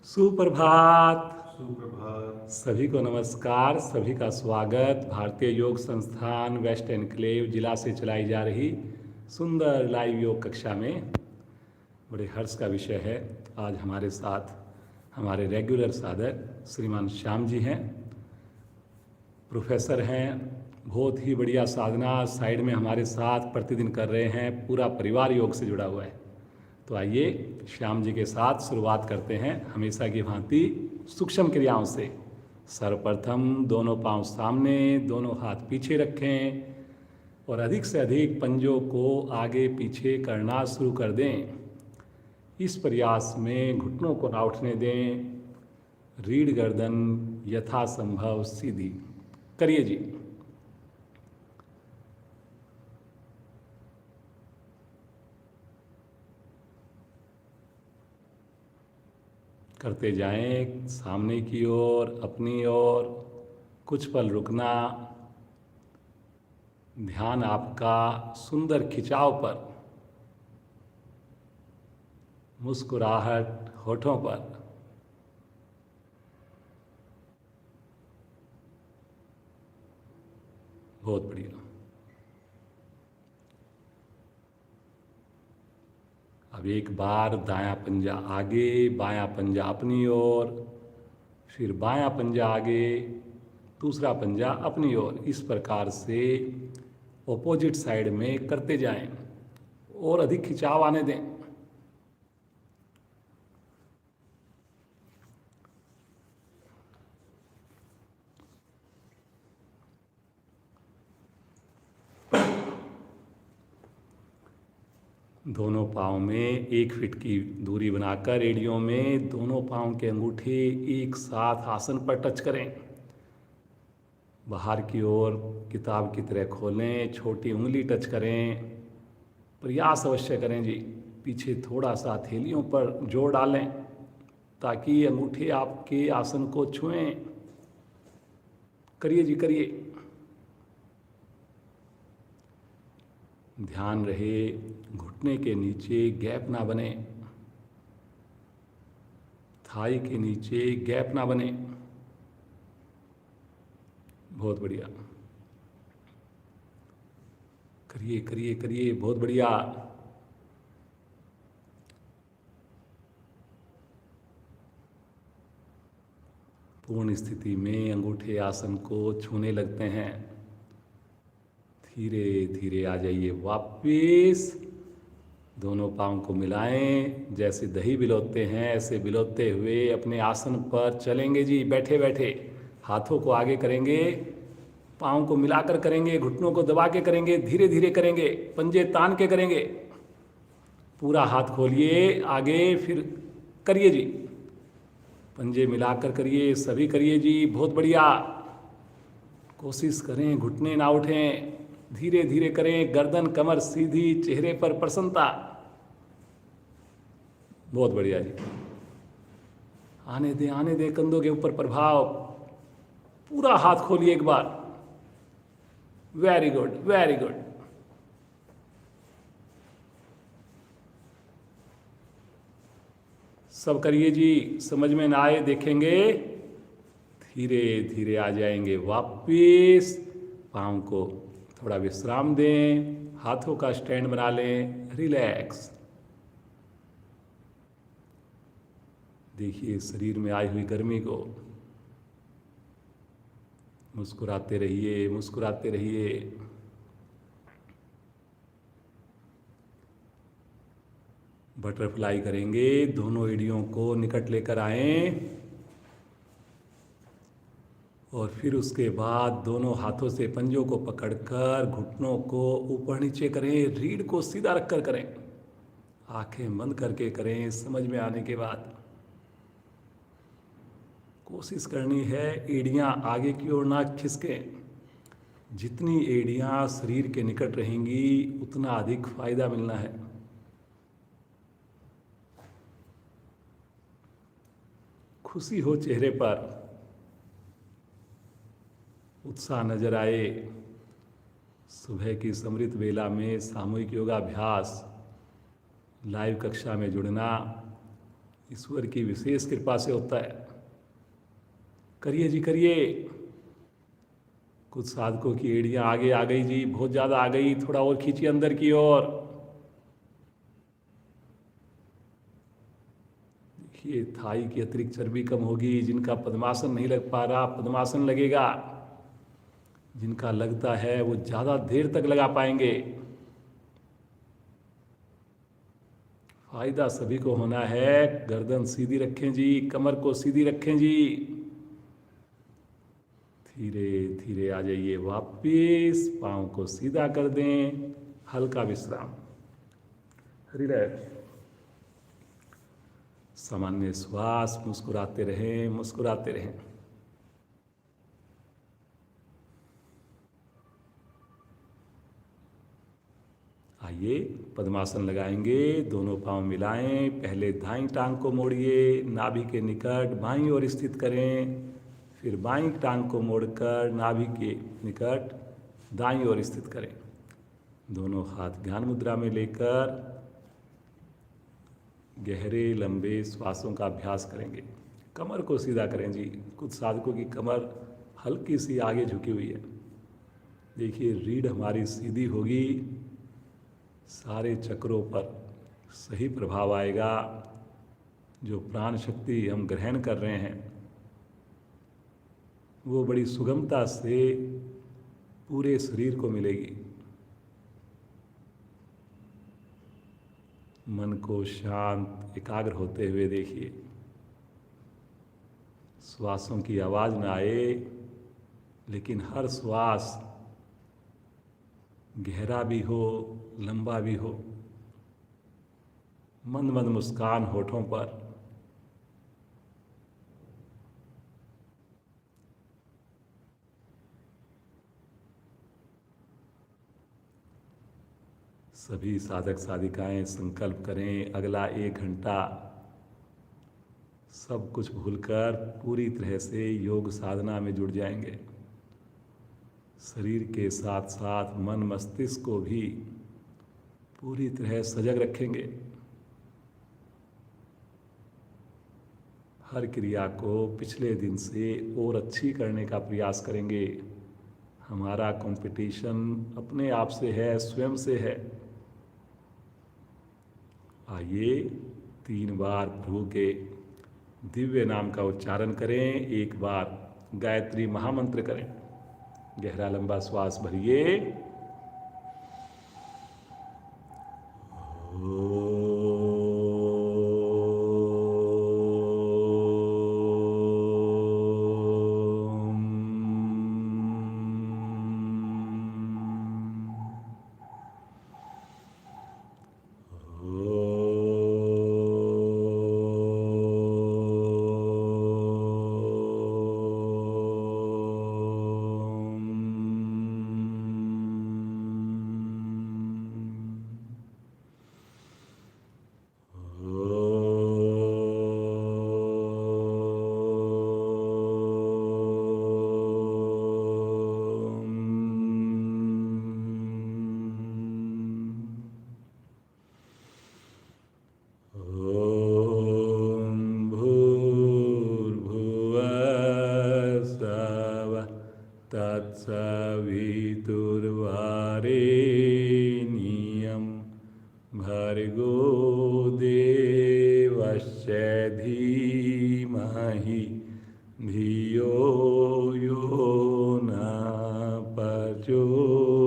सुप्रभात। सुप्रभात। सभी को नमस्कार, सभी का स्वागत। भारतीय योग संस्थान वेस्ट एनक्लेव जिला से चलाई जा रही सुंदर लाइव योग कक्षा में बड़े हर्ष का विषय है। आज हमारे साथ हमारे रेगुलर साधक श्रीमान श्याम जी हैं, प्रोफेसर हैं। बहुत ही बढ़िया साधना साइड में हमारे साथ प्रतिदिन कर रहे हैं। पूरा परिवार योग से जुड़ा हुआ है। तो आइए श्याम जी के साथ शुरुआत करते हैं हमेशा की भांति सूक्ष्म क्रियाओं से। सर्वप्रथम दोनों पांव सामने, दोनों हाथ पीछे रखें और अधिक से अधिक पंजों को आगे पीछे करना शुरू कर दें। इस प्रयास में घुटनों को ना उठने दें। रीढ़ गर्दन यथासंभव सीधी करिए जी। करते जाएं सामने की ओर, अपनी ओर। कुछ पल रुकना। ध्यान आपका सुंदर खिंचाव पर, मुस्कुराहट होठों पर। बहुत बढ़िया। अब एक बार दायां पंजा आगे, बायां पंजा अपनी ओर, फिर बायां पंजा आगे, दूसरा पंजा अपनी ओर। इस प्रकार से ऑपोजिट साइड में करते जाएं और अधिक खिंचाव आने दें। दोनों पाँव में 1 फीट की दूरी बनाकर एड़ियों में दोनों पाँव के अंगूठे एक साथ आसन पर टच करें। बाहर की ओर किताब की तरह खोलें, छोटी उंगली टच करें। प्रयास अवश्य करें जी। पीछे थोड़ा सा हथेलियों पर जोर डालें ताकि अंगूठे आपके आसन को छुएं। करिए जी, करिए। ध्यान रहे घुटने के नीचे गैप ना बने, थाई के नीचे गैप ना बने। बहुत बढ़िया। करिए करिए करिए, बहुत बढ़िया। पूर्ण स्थिति में अंगूठे आसन को छूने लगते हैं। धीरे धीरे आ जाइए वापिस। दोनों पाँव को मिलाएं, जैसे दही बिलोते हैं ऐसे बिलोते हुए अपने आसन पर चलेंगे जी। बैठे बैठे हाथों को आगे करेंगे, पाँव को मिलाकर करेंगे, घुटनों को दबा के करेंगे, धीरे धीरे करेंगे, पंजे तान के करेंगे। पूरा हाथ खोलिए आगे, फिर करिए जी। पंजे मिलाकर करिए, सभी करिए जी। बहुत बढ़िया। कोशिश करें घुटने ना उठें, धीरे धीरे करें। गर्दन कमर सीधी, चेहरे पर प्रसन्नता। बहुत बढ़िया जी। आने दे कंधों के ऊपर प्रभाव। पूरा हाथ खोलिए एक बार। Very good, very good. सब करिए जी। समझ में ना आए देखेंगे, धीरे धीरे आ जाएंगे वापिस। पाँव को थोड़ा विश्राम दें, हाथों का स्टैंड बना लें, रिलैक्स। देखिए शरीर में आई हुई गर्मी को। मुस्कुराते रहिए, मुस्कुराते रहिए। बटरफ्लाई करेंगे, दोनों एड़ियों को निकट लेकर आएं और फिर उसके बाद दोनों हाथों से पंजों को पकड़कर घुटनों को ऊपर नीचे करें। रीढ़ को सीधा रखकर करें, आंखें बंद करके करें। समझ में आने के बाद कोशिश करनी है एड़ियां आगे की ओर ना खिसकें। जितनी एड़ियां शरीर के निकट रहेंगी उतना अधिक फायदा मिलना है। खुशी हो चेहरे पर, उत्साह नजर आए। सुबह की समृद्ध बेला में सामूहिक योगाभ्यास लाइव कक्षा में जुड़ना ईश्वर की विशेष कृपा से होता है। करिए जी करिए। कुछ साधकों की एड़ियाँ आगे आ गई जी, बहुत ज़्यादा आ गई, थोड़ा और खींचिए अंदर की ओर। देखिए थाई की अतिरिक्त चर्बी कम होगी। जिनका पद्मासन नहीं लग पा रहा, पद्मासन लगेगा। जिनका लगता है वो ज़्यादा देर तक लगा पाएंगे। फायदा सभी को होना है। गर्दन सीधी रखें जी, कमर को सीधी रखें जी। धीरे धीरे आ जाइए वापिस, पाँव को सीधा कर दें, हल्का विश्राम। रिलैक्स। सामान्य श्वास, मुस्कुराते रहें, मुस्कुराते रहें। आइए पद्मासन लगाएंगे। दोनों पांव मिलाएं। पहले दाईं टांग को मोड़िए, नाभि के निकट बाईं ओर स्थित करें। फिर बाईं टांग को मोड़कर नाभि के निकट दाईं ओर स्थित करें। दोनों हाथ ज्ञान मुद्रा में लेकर गहरे लंबे श्वासों का अभ्यास करेंगे। कमर को सीधा करें जी। कुछ साधकों की कमर हल्की सी आगे झुकी हुई है। देखिए रीढ़ हमारी सीधी होगी, सारे चक्रों पर सही प्रभाव आएगा। जो प्राण शक्ति हम ग्रहण कर रहे हैं वो बड़ी सुगमता से पूरे शरीर को मिलेगी। मन को शांत एकाग्र होते हुए देखिए। श्वासों की आवाज़ ना आए, लेकिन हर श्वास गहरा भी हो, लंबा भी हो। मंद मंद मुस्कान होठों पर। सभी साधक साधिकाएं संकल्प करें, अगला 1 घंटा सब कुछ भूलकर पूरी तरह से योग साधना में जुड़ जाएंगे। शरीर के साथ साथ मन मस्तिष्क को भी पूरी तरह सजग रखेंगे। हर क्रिया को पिछले दिन से और अच्छी करने का प्रयास करेंगे। हमारा कंपटीशन अपने आप से है, स्वयं से है। आइए 3 बार प्रभु के दिव्य नाम का उच्चारण करें। 1 बार गायत्री महामंत्र करें। गहरा लंबा श्वास भरिए। तत्सवितुर्वरेण्यं भर्गो देवस्य धीमहि धियो यो न प्रचोदयात्।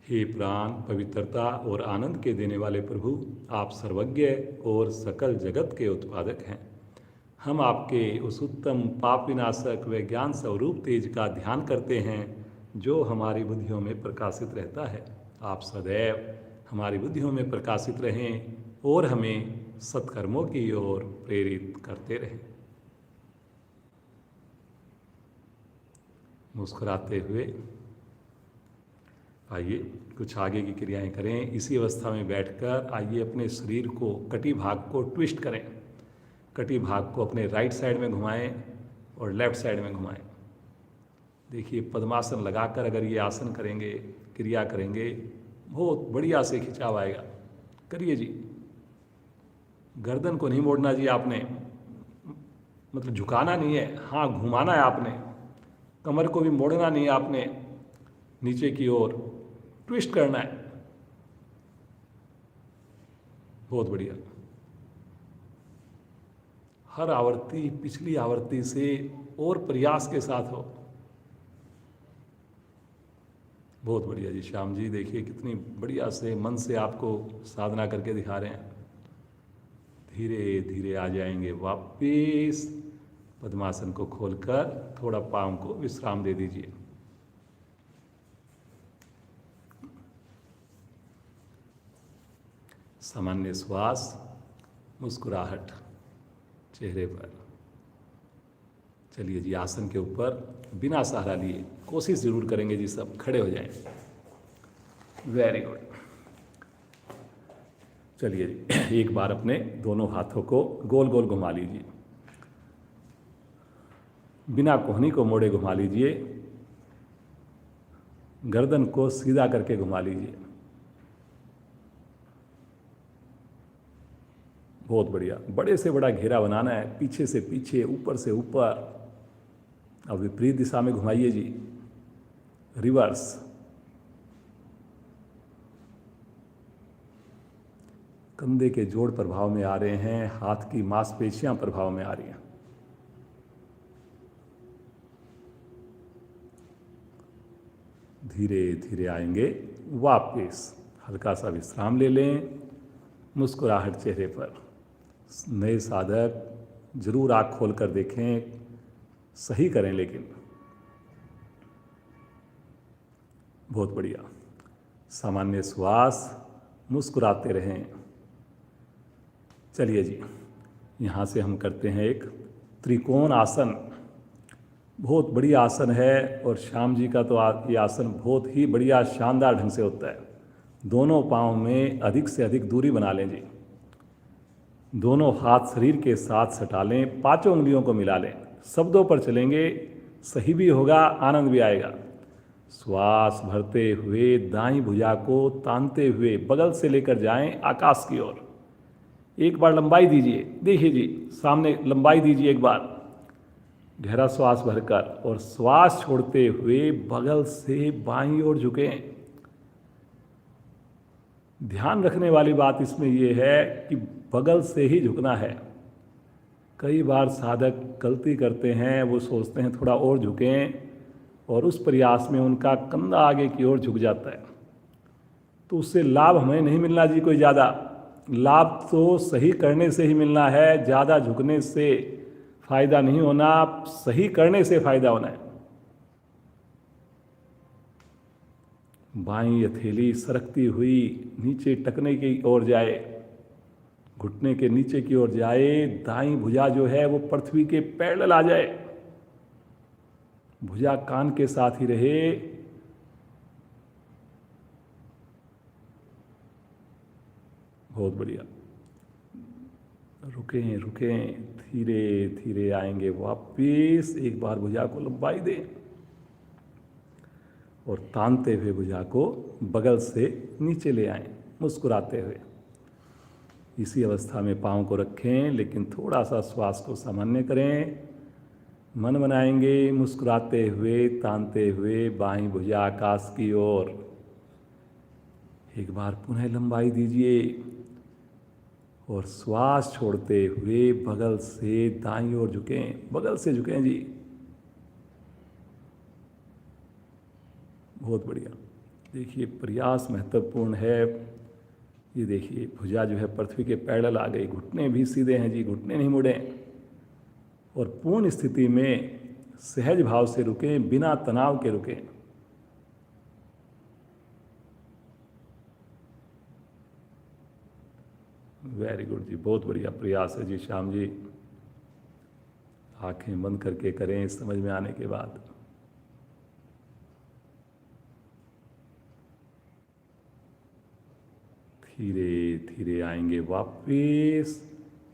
हे प्राण, पवित्रता और आनंद के देने वाले प्रभु, आप सर्वज्ञ और सकल जगत के उत्पादक हैं। हम आपके उस उत्तम पाप विनाशक व ज्ञान स्वरूप तेज का ध्यान करते हैं जो हमारी बुद्धियों में प्रकाशित रहता है। आप सदैव हमारी बुद्धियों में प्रकाशित रहें और हमें सत्कर्मों की ओर प्रेरित करते रहें। मुस्कुराते हुए आइए कुछ आगे की क्रियाएं करें। इसी अवस्था में बैठकर आइए अपने शरीर को, कटी भाग को ट्विस्ट करें। कटी भाग को अपने राइट साइड में घुमाएं और लेफ्ट साइड में घुमाएं। देखिए पद्मासन लगाकर अगर ये आसन करेंगे, क्रिया करेंगे, बहुत बढ़िया से खिंचाव आएगा। करिए जी। गर्दन को नहीं मोड़ना जी आपने, मतलब झुकाना नहीं है, हाँ घुमाना है आपने। कमर को भी मोड़ना नहीं है आपने, नीचे की ओर ट्विस्ट करना है। बहुत बढ़िया। हर आवर्ती पिछली आवर्ती से और प्रयास के साथ हो। बहुत बढ़िया जी श्याम जी, देखिए कितनी बढ़िया से मन से आपको साधना करके दिखा रहे हैं। धीरे धीरे आ जाएंगे वापिस। पद्मासन को खोलकर थोड़ा पाँव को विश्राम दे दीजिए। सामान्य श्वास, मुस्कुराहट चेहरे पर। चलिए जी, आसन के ऊपर बिना सहारा लिए कोशिश जरूर करेंगे जी, सब खड़े हो जाएं। Very good. चलिए जी, एक बार अपने दोनों हाथों को गोल गोल घुमा लीजिए, बिना कोहनी को मोड़े घुमा लीजिए, गर्दन को सीधा करके घुमा लीजिए। बहुत बढ़िया। बड़े से बड़ा घेरा बनाना है, पीछे से पीछे, ऊपर से ऊपर। अब विपरीत दिशा में घुमाइए जी, रिवर्स। कंधे के जोड़ प्रभाव में आ रहे हैं, हाथ की मांसपेशियां प्रभाव में आ रही हैं। धीरे धीरे आएंगे वापस। हल्का सा विश्राम ले लें, मुस्कुराहट चेहरे पर। नए साधक जरूर आँख खोल कर देखें, सही करें लेकिन। बहुत बढ़िया। सामान्य श्वास, मुस्कुराते रहें। चलिए जी, यहाँ से हम करते हैं एक त्रिकोण आसन। बहुत बढ़िया आसन है, और श्याम जी का तो ये आसन बहुत ही बढ़िया शानदार ढंग से होता है। दोनों पाँव में अधिक से अधिक दूरी बना लें जी। दोनों हाथ शरीर के साथ सटा लें, पांचों उंगलियों को मिला लें। शब्दों पर चलेंगे, सही भी होगा, आनंद भी आएगा। श्वास भरते हुए दाईं भुजा को तानते हुए बगल से लेकर जाएं आकाश की ओर। एक बार लंबाई दीजिए, देखिए जी सामने लंबाई दीजिए एक बार, गहरा श्वास भरकर, और श्वास छोड़ते हुए बगल से बाईं ओर झुकें। ध्यान रखने वाली बात इसमें यह है कि बगल से ही झुकना है। कई बार साधक गलती करते हैं, वो सोचते हैं थोड़ा और झुकें, और उस प्रयास में उनका कंधा आगे की ओर झुक जाता है, तो उससे लाभ हमें नहीं मिलना जी कोई ज़्यादा। लाभ तो सही करने से ही मिलना है, ज़्यादा झुकने से फायदा नहीं होना, सही करने से फायदा होना है। बाईं हथेली सरकती हुई नीचे टकने की ओर जाए, घुटने के नीचे की ओर जाए। दाईं भुजा जो है वो पृथ्वी के पैरेलल आ जाए, भुजा कान के साथ ही रहे। बहुत बढ़िया। रुकें रुकें, धीरे धीरे आएंगे वापिस। एक बार भुजा को लंबाई दें, और तानते हुए भुजा को बगल से नीचे ले आएं, मुस्कुराते हुए। इसी अवस्था में पाँव को रखें, लेकिन थोड़ा सा श्वास को सामान्य करें। मन बनाएंगे मुस्कुराते हुए, तानते हुए बाईं भुजा आकाश की ओर। एक बार पुनः लंबाई दीजिए, और श्वास छोड़ते हुए बगल से दाईं ओर झुकें, बगल से झुकें जी। बहुत बढ़िया। देखिए प्रयास महत्वपूर्ण है। ये देखिए भुजा जो है पृथ्वी के पैरेलल आ गई, घुटने भी सीधे हैं जी, घुटने नहीं मुड़े, और पूर्ण स्थिति में सहज भाव से रुकें, बिना तनाव के रुकें। वेरी गुड जी, बहुत बढ़िया प्रयास है जी श्याम जी। आंखें बंद करके करें समझ में आने के बाद। धीरे धीरे आएंगे वापिस।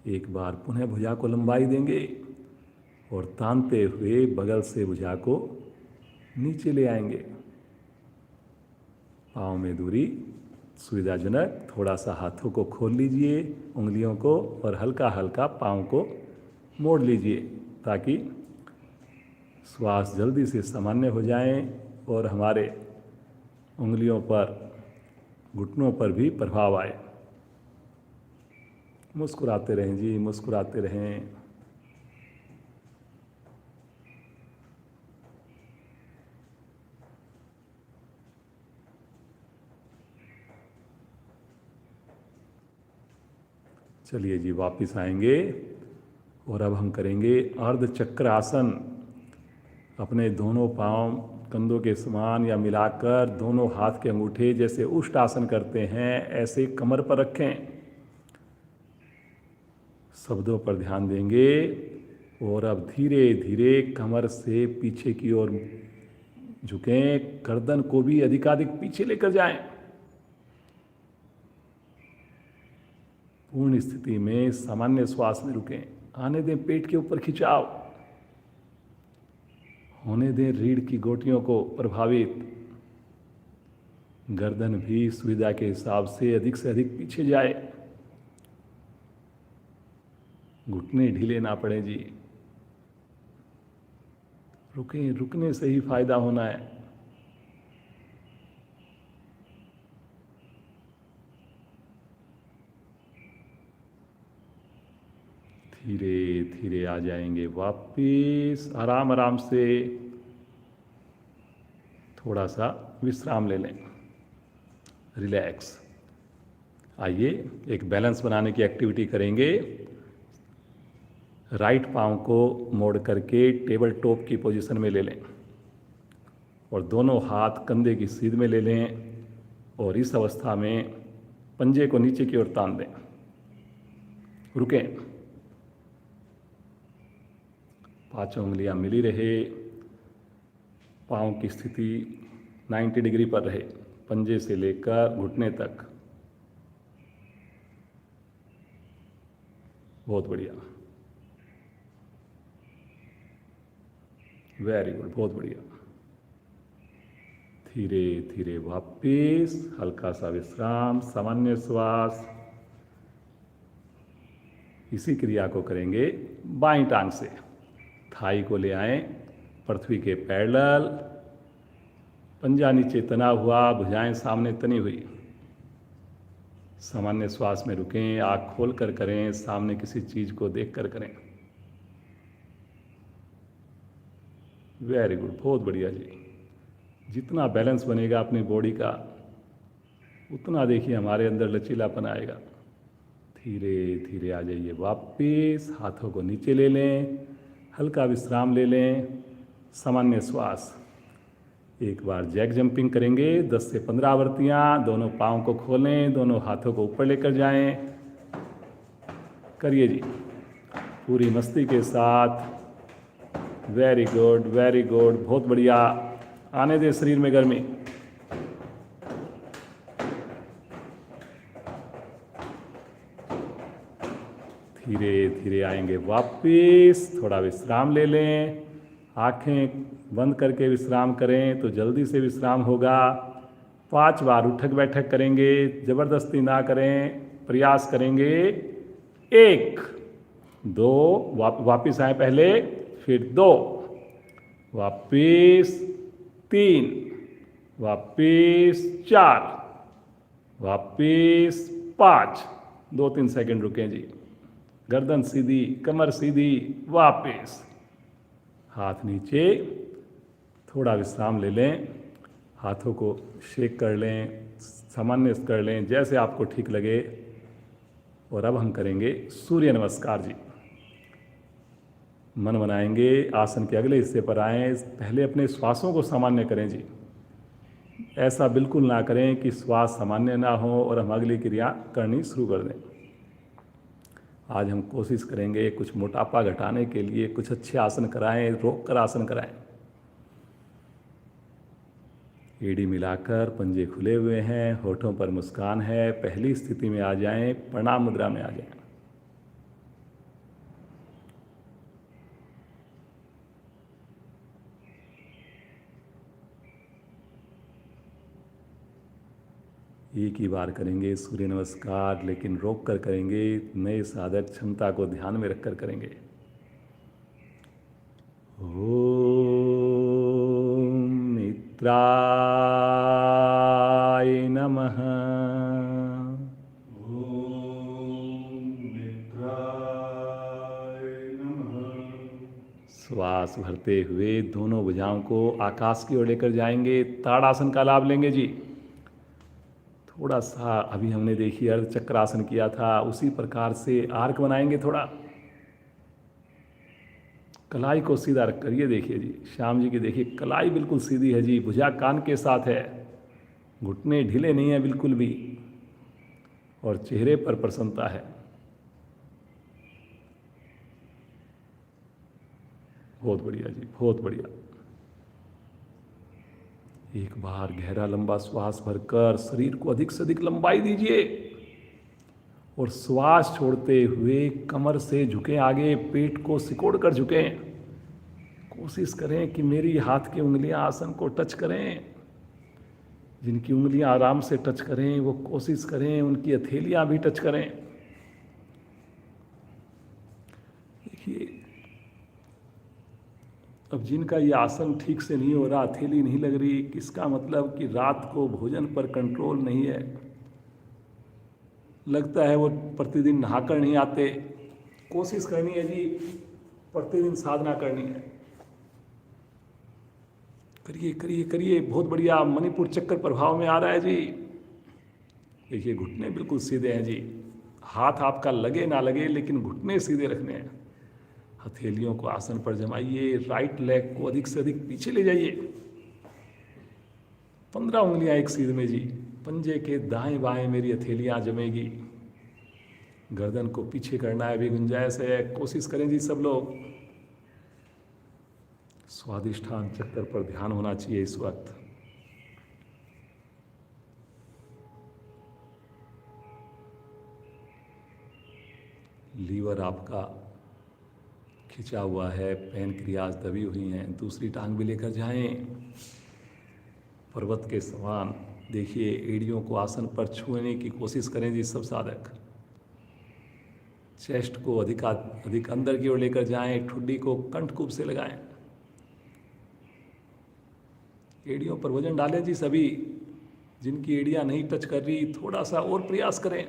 एक बार पुनः भुजा को लंबाई देंगे, और तानते हुए बगल से भुजा को नीचे ले आएंगे। पाँव में दूरी सुविधाजनक थोड़ा सा हाथों को खोल लीजिए, उंगलियों को, और हल्का हल्का पाँव को मोड़ लीजिए ताकि श्वास जल्दी से सामान्य हो जाएं और हमारे उंगलियों पर, घुटनों पर भी प्रभाव आए। मुस्कुराते रहें जी, मुस्कुराते रहें। चलिए जी, वापस आएंगे और अब हम करेंगे अर्ध चक्र आसन। अपने दोनों पांव कंधों के समान या मिलाकर दोनों हाथ के अंगूठे जैसे उष्ट आसन करते हैं ऐसे कमर पर रखें। शब्दों पर ध्यान देंगे और अब धीरे धीरे कमर से पीछे की ओर झुकें, गर्दन को भी अधिकाधिक पीछे लेकर जाएं। पूर्ण स्थिति में सामान्य श्वास में रुकें। आने दें पेट के ऊपर खिंचाव, होने दें रीढ़ की गोटियों को प्रभावित। गर्दन भी सुविधा के हिसाब से अधिक पीछे जाए, घुटने ढीले ना पड़े जी। रुकें, रुकने से ही फायदा होना है। धीरे धीरे आ जाएंगे वापिस, आराम आराम से। थोड़ा सा विश्राम ले लें, रिलैक्स। आइए एक बैलेंस बनाने की एक्टिविटी करेंगे। राइट पांव को मोड़ करके टेबल टॉप की पोजीशन में ले लें और दोनों हाथ कंधे की सीध में ले लें और इस अवस्था में पंजे को नीचे की ओर तान दें। रुकें, पांचों उंगलियां मिली रहे, पांव की स्थिति 90 डिग्री पर रहे, पंजे से लेकर घुटने तक। बहुत बढ़िया, वेरी गुड, बहुत बढ़िया। धीरे धीरे वापिस, हल्का सा विश्राम, सामान्य श्वास। इसी क्रिया को करेंगे बाईं टांग से। थाई को ले आएं पृथ्वी के पैरेलल, पंजा नीचे तना हुआ, भुजाएं सामने तनी हुई। सामान्य श्वास में रुकें, आँख खोल कर करें, सामने किसी चीज को देख कर करें। वेरी गुड, बहुत बढ़िया जी। जितना बैलेंस बनेगा अपनी बॉडी का उतना देखिए हमारे अंदर लचीलापन आएगा। धीरे धीरे आ जाइए वापिस, हाथों को नीचे ले लें, हल्का विश्राम ले लें, सामान्य श्वास। एक बार जैक जंपिंग करेंगे, 10 से 15 आवृत्तियाँ। दोनों पाँव को खोलें, दोनों हाथों को ऊपर लेकर जाएं। करिए जी पूरी मस्ती के साथ। वेरी गुड, वेरी गुड, बहुत बढ़िया। आने दे शरीर में गर्मी। धीरे धीरे आएंगे वापिस, थोड़ा विश्राम ले लें। आंखें बंद करके विश्राम करें तो जल्दी से विश्राम होगा। 5 बार उठक बैठक करेंगे, जबरदस्ती ना करें, प्रयास करेंगे। 1 2, वापिस आए पहले, फिर 2, वापिस 3, वापिस 4, वापिस 5। 2-3 सेकंड रुकें जी। गर्दन सीधी, कमर सीधी, वापिस। हाथ नीचे, थोड़ा विश्राम ले लें, हाथों को शेक कर लें, सामान्य कर लें जैसे आपको ठीक लगे। और अब हम करेंगे सूर्य नमस्कार जी। मन बनाएंगे, आसन के अगले हिस्से पर आएं। पहले अपने श्वासों को सामान्य करें जी। ऐसा बिल्कुल ना करें कि श्वास सामान्य ना हो और हम अगली क्रिया करनी शुरू कर दें। आज हम कोशिश करेंगे कुछ मोटापा घटाने के लिए कुछ अच्छे आसन कराएं, रोक कर आसन कराएं। एड़ी मिलाकर, पंजे खुले हुए हैं, होठों पर मुस्कान है। पहली स्थिति में आ जाएं, प्रणाम मुद्रा में आ जाएं। एक ही बार करेंगे सूर्य नमस्कार, लेकिन रोक कर करेंगे। नए साधक क्षमता को ध्यान में रखकर करेंगे। ओम मित्राय नमः। श्वास भरते हुए दोनों भुजाओं को आकाश की ओर लेकर जाएंगे। ताड़ासन का लाभ लेंगे जी। थोड़ा सा अभी हमने देखी अर्ध चक्रासन किया था, उसी प्रकार से आर्क बनाएंगे। थोड़ा कलाई को सीधा रख कर, ये देखिए जी, श्याम जी की देखिए, कलाई बिल्कुल सीधी है जी, भुजा कान के साथ है, घुटने ढीले नहीं है बिल्कुल भी, और चेहरे पर प्रसन्नता है। बहुत बढ़िया जी, बहुत बढ़िया। एक बार गहरा लंबा श्वास भरकर शरीर को अधिक से अधिक लंबाई दीजिए और श्वास छोड़ते हुए कमर से झुके आगे, पेट को सिकोड़ कर झुकें। कोशिश करें कि मेरी हाथ की उंगलियां आसन को टच करें। जिनकी उंगलियां आराम से टच करें वो कोशिश करें उनकी हथेलियां भी टच करें। देखिए, अब जिनका ये आसन ठीक से नहीं हो रहा, हथेली नहीं लग रही, किसका मतलब कि रात को भोजन पर कंट्रोल नहीं है। लगता है वो प्रतिदिन नहाकर नहीं आते। कोशिश करनी है जी, प्रतिदिन साधना करनी है। करिए करिए करिए, बहुत बढ़िया। मणिपुर चक्कर प्रभाव में आ रहा है जी। देखिए, घुटने बिल्कुल सीधे हैं जी। हाथ आपका लगे ना लगे, लेकिन घुटने सीधे रखने हैं। हथेलियों को आसन पर जमाइए। राइट लेग को अधिक से अधिक पीछे ले जाइए। 15 उंगलियां एक सीध में जी। पंजे के दाएं बाएं मेरी हथेलियां जमेगी। गर्दन को पीछे करना है, भी गुंजाइश है। कोशिश करें जी सब लोग। स्वादिष्ठान चक्कर पर ध्यान होना चाहिए इस वक्त। लीवर आपका खिंचा हुआ है, पैनक्रियाज दबी हुई हैं। दूसरी टांग भी लेकर जाएं, पर्वत के समान। देखिए, एड़ियों को आसन पर छूने की कोशिश करें जी सब साधक। चेस्ट को अधिक अंदर की ओर लेकर जाएं। ठुड्डी को कंठकूप से लगाएं। एड़ियों पर वजन डालें जी सभी। जिनकी एड़ियां नहीं टच कर रही, थोड़ा सा और प्रयास करें।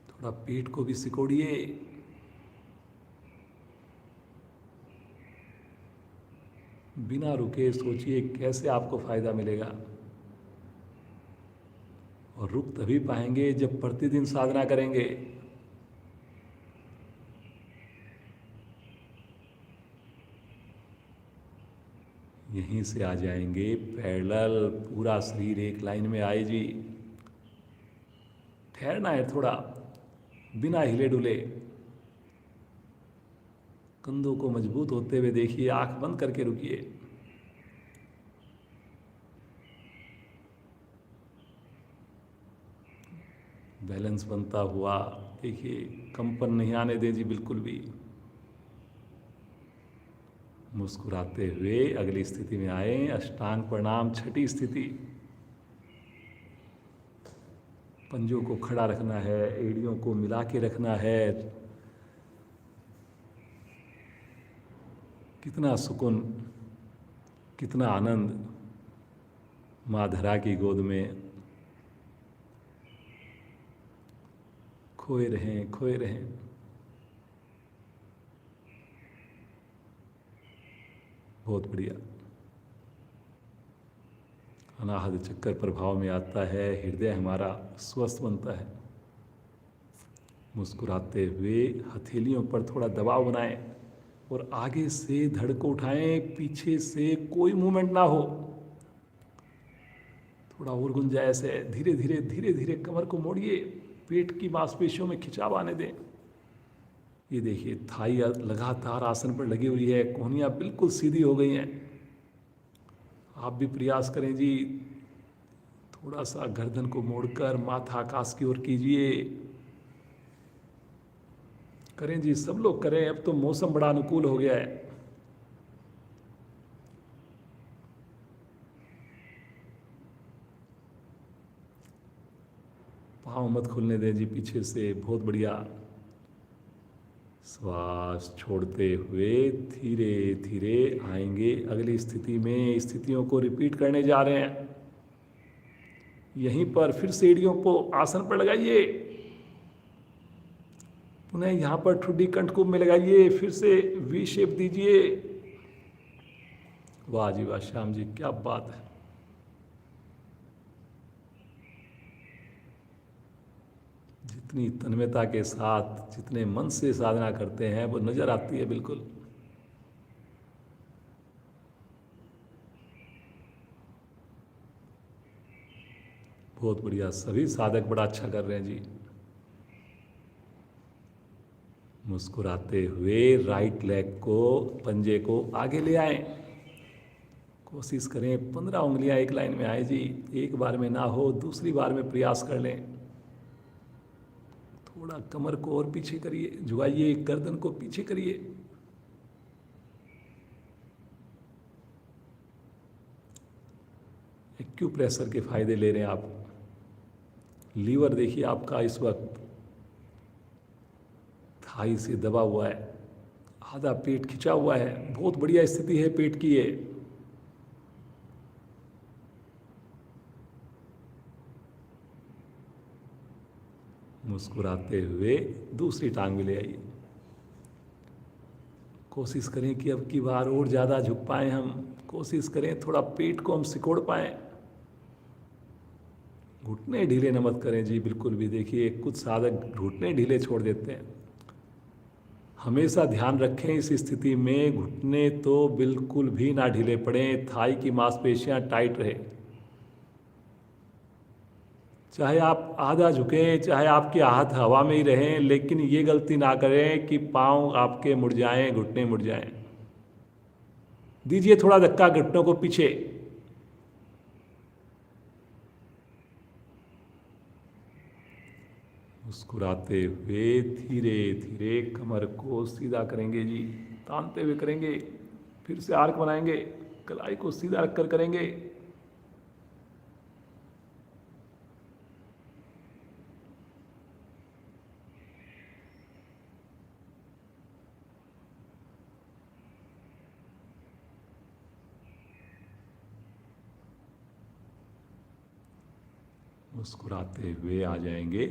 थोड़ा पेट को भी सिकोड़िए। बिना रुके सोचिए कैसे आपको फायदा मिलेगा। और रुक तभी पाएंगे जब प्रतिदिन साधना करेंगे। यहीं से आ जाएंगे पैरेलल, पूरा शरीर एक लाइन में आए जी। ठहरना है थोड़ा, बिना हिले डुले। कंधों को मजबूत होते हुए देखिए। आंख बंद करके रुकिए। बैलेंस बनता हुआ देखिए। कंपन नहीं आने दें जी बिल्कुल भी। मुस्कुराते हुए अगली स्थिति में आए। अष्टांग प्रणाम, छठी स्थिति। पंजों को खड़ा रखना है, एड़ियों को मिला के रखना है। कितना सुकून, कितना आनंद माँ धरा की गोद में। खोए रहें, खोए रहें। बहुत बढ़िया। अनाहत चक्कर प्रभाव में आता है, हृदय हमारा स्वस्थ बनता है। मुस्कुराते हुए हथेलियों पर थोड़ा दबाव बनाएं और आगे से धड़ को उठाएं। पीछे से कोई मूवमेंट ना हो। थोड़ा और गुंजाइश है। धीरे धीरे धीरे धीरे कमर को मोड़िए। पेट की मांसपेशियों में खिंचाव आने दें। ये देखिए, थाई लगातार आसन पर लगी हुई है। कोहनियां बिल्कुल सीधी हो गई हैं। आप भी प्रयास करें जी। थोड़ा सा गर्दन को मोड़कर माथा आकाश की ओर कीजिए। करें जी, सब लोग करें। अब तो मौसम बड़ा अनुकूल हो गया है। पाँव मत खुलने दें जी पीछे से, बहुत बढ़िया। श्वास छोड़ते हुए धीरे धीरे आएंगे अगली स्थिति में। स्थितियों को रिपीट करने जा रहे हैं। यहीं पर फिर से एड़ियों को आसन पर लगाइए, पुनः यहां पर ठुड्डी कंठकुंभ में लगाइए, फिर से वी शेप दीजिए। वाह जी वाह श्याम जी, क्या बात है। जितनी तन्मयता के साथ, जितने मन से साधना करते हैं वो नजर आती है बिल्कुल। बहुत बढ़िया, सभी साधक बड़ा अच्छा कर रहे हैं जी। मुस्कुराते हुए राइट लेग को, पंजे को आगे ले आए। कोशिश करें 15 उंगलियां एक लाइन में आए जी। एक बार में ना हो, दूसरी बार में प्रयास कर लें। थोड़ा कमर को और पीछे करिए, झुकाइए, गर्दन को पीछे करिए। एक्यूप्रेशर के फायदे ले रहे हैं आप। लीवर देखिए आपका इस वक्त थाई से दबा हुआ है, आधा पेट खिंचा हुआ है। बहुत बढ़िया स्थिति है पेट की ये। मुस्कुराते हुए दूसरी टांग भी ले आइए। कोशिश करें कि अब की बार और ज़्यादा झुक पाएं हम। कोशिश करें थोड़ा पेट को हम सिकोड़ पाएं। घुटने ढीले न मत करें जी बिल्कुल भी। देखिए कुछ साधक घुटने ढीले छोड़ देते हैं। हमेशा ध्यान रखें इस स्थिति में घुटने तो बिल्कुल भी ना ढीले पड़ें, थाई की मांसपेशियां टाइट रहे। चाहे आप आधा झुकें, चाहे आपके हाथ हवा में ही रहें, लेकिन ये गलती ना करें कि पांव आपके मुड़ जाएं, घुटने मुड़ जाएं। दीजिए थोड़ा धक्का घुटनों को पीछे। मुस्कुराते हुए धीरे धीरे कमर को सीधा करेंगे जी, तानते हुए करेंगे। फिर से आर्क बनाएंगे, कलाई को सीधा रखकर करेंगे। मुस्कुराते हुए आ जाएंगे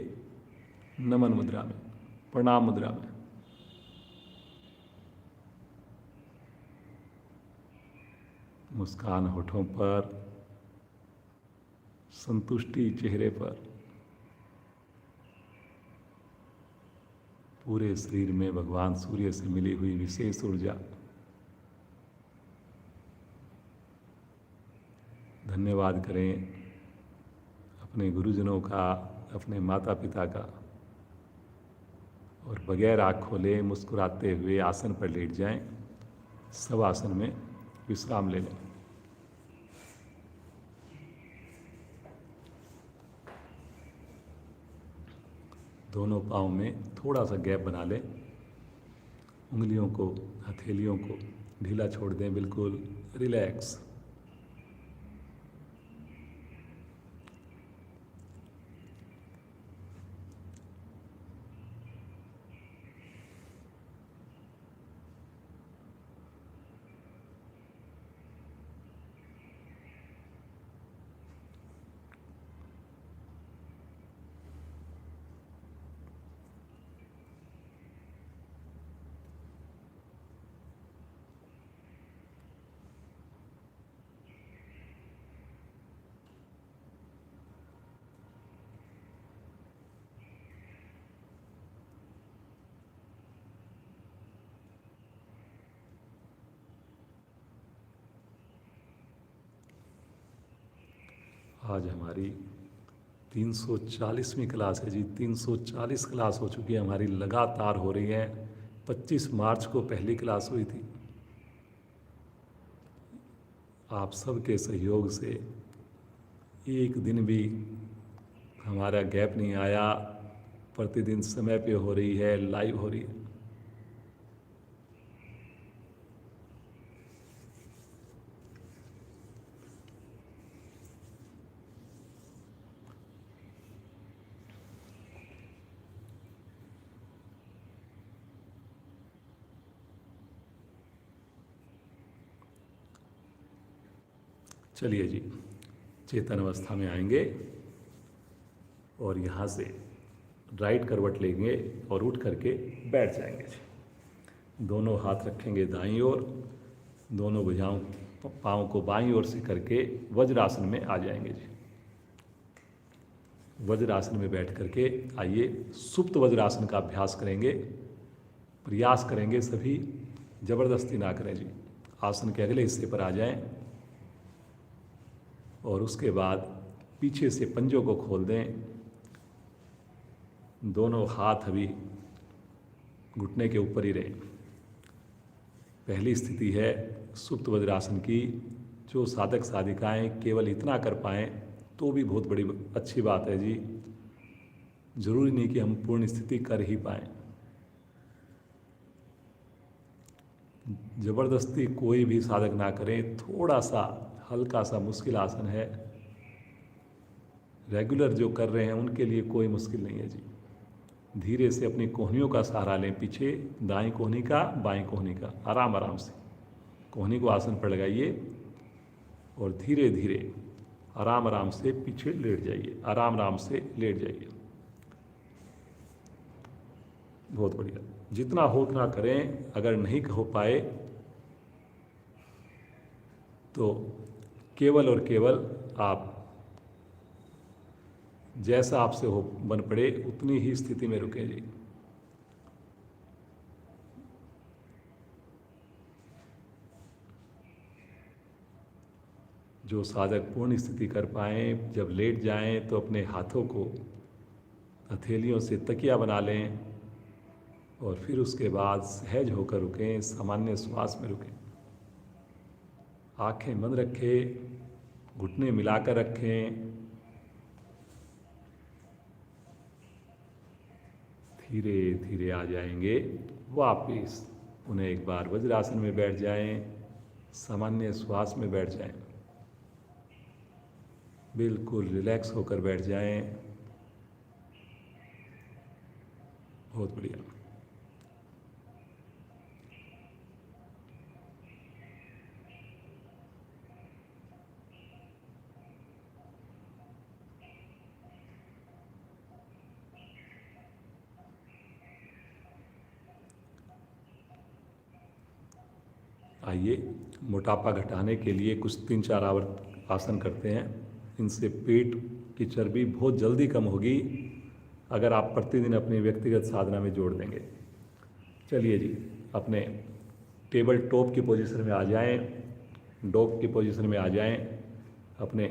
नमन मुद्रा में, प्रणाम मुद्रा में। मुस्कान होठों पर, संतुष्टि चेहरे पर। पूरे शरीर में भगवान सूर्य से मिली हुई विशेष ऊर्जा। धन्यवाद करें अपने गुरुजनों का, अपने माता पिता का। और बगैर आँख खोले मुस्कुराते हुए आसन पर लेट जाएं। सब आसन में विश्राम ले लें। दोनों पाँव में थोड़ा सा गैप बना लें। उंगलियों को, हथेलियों को ढीला छोड़ दें, बिल्कुल रिलैक्स। आज हमारी 340वीं क्लास है जी। 340 क्लास हो चुकी है हमारी, लगातार हो रही है। 25 मार्च को पहली क्लास हुई थी। आप सबके सहयोग से एक दिन भी हमारा गैप नहीं आया। प्रतिदिन समय पे हो रही है, लाइव हो रही है। चलिए जी, चेतन अवस्था में आएंगे और यहाँ से राइट करवट लेंगे और उठ करके बैठ जाएंगे जी। दोनों हाथ रखेंगे दाईं ओर, दोनों भुजाओं पाँव को बाईं ओर से करके वज्रासन में आ जाएंगे जी। वज्रासन में बैठ करके आइए सुप्त वज्रासन का अभ्यास करेंगे। प्रयास करेंगे सभी, जबरदस्ती ना करें जी। आसन के अगले हिस्से पर आ जाएं और उसके बाद पीछे से पंजों को खोल दें। दोनों हाथ अभी घुटने के ऊपर ही रहें। पहली स्थिति है सुप्त वज्रासन की। जो साधक साधिकाएं केवल इतना कर पाएँ तो भी बहुत बड़ी अच्छी बात है जी। जरूरी नहीं कि हम पूर्ण स्थिति कर ही पाएँ। जबरदस्ती कोई भी साधक ना करें। थोड़ा सा हल्का सा मुश्किल आसन है, रेगुलर जो कर रहे हैं उनके लिए कोई मुश्किल नहीं है जी। धीरे से अपनी कोहनियों का सहारा लें, पीछे दाईं कोहनी का बाईं कोहनी का, आराम आराम से कोहनी को आसन पर लगाइए और धीरे धीरे आराम आराम से पीछे लेट जाइए, आराम आराम से लेट जाइए। बहुत बढ़िया। जितना हो उतना करें। अगर नहीं हो पाए तो केवल और केवल आप जैसा आपसे हो बन पड़े उतनी ही स्थिति में रुकें जी। जो साधक पूर्ण स्थिति कर पाएँ, जब लेट जाएं तो अपने हाथों को हथेलियों से तकिया बना लें और फिर उसके बाद सहज होकर रुकें, सामान्य श्वास में रुकें। आंखें बंद रखें, घुटने मिलाकर रखें। धीरे धीरे आ जाएंगे वापिस। उन्हें एक बार वज्रासन में बैठ जाएं, सामान्य श्वास में बैठ जाएं, बिल्कुल रिलैक्स होकर बैठ जाएं। बहुत बढ़िया। आइए मोटापा घटाने के लिए कुछ 3-4 आसन करते हैं। इनसे पेट की चर्बी बहुत जल्दी कम होगी अगर आप प्रतिदिन अपनी व्यक्तिगत साधना में जोड़ देंगे। चलिए जी, अपने टेबल टॉप की पोजीशन में आ जाएं, डॉग की पोजीशन में आ जाएं। अपने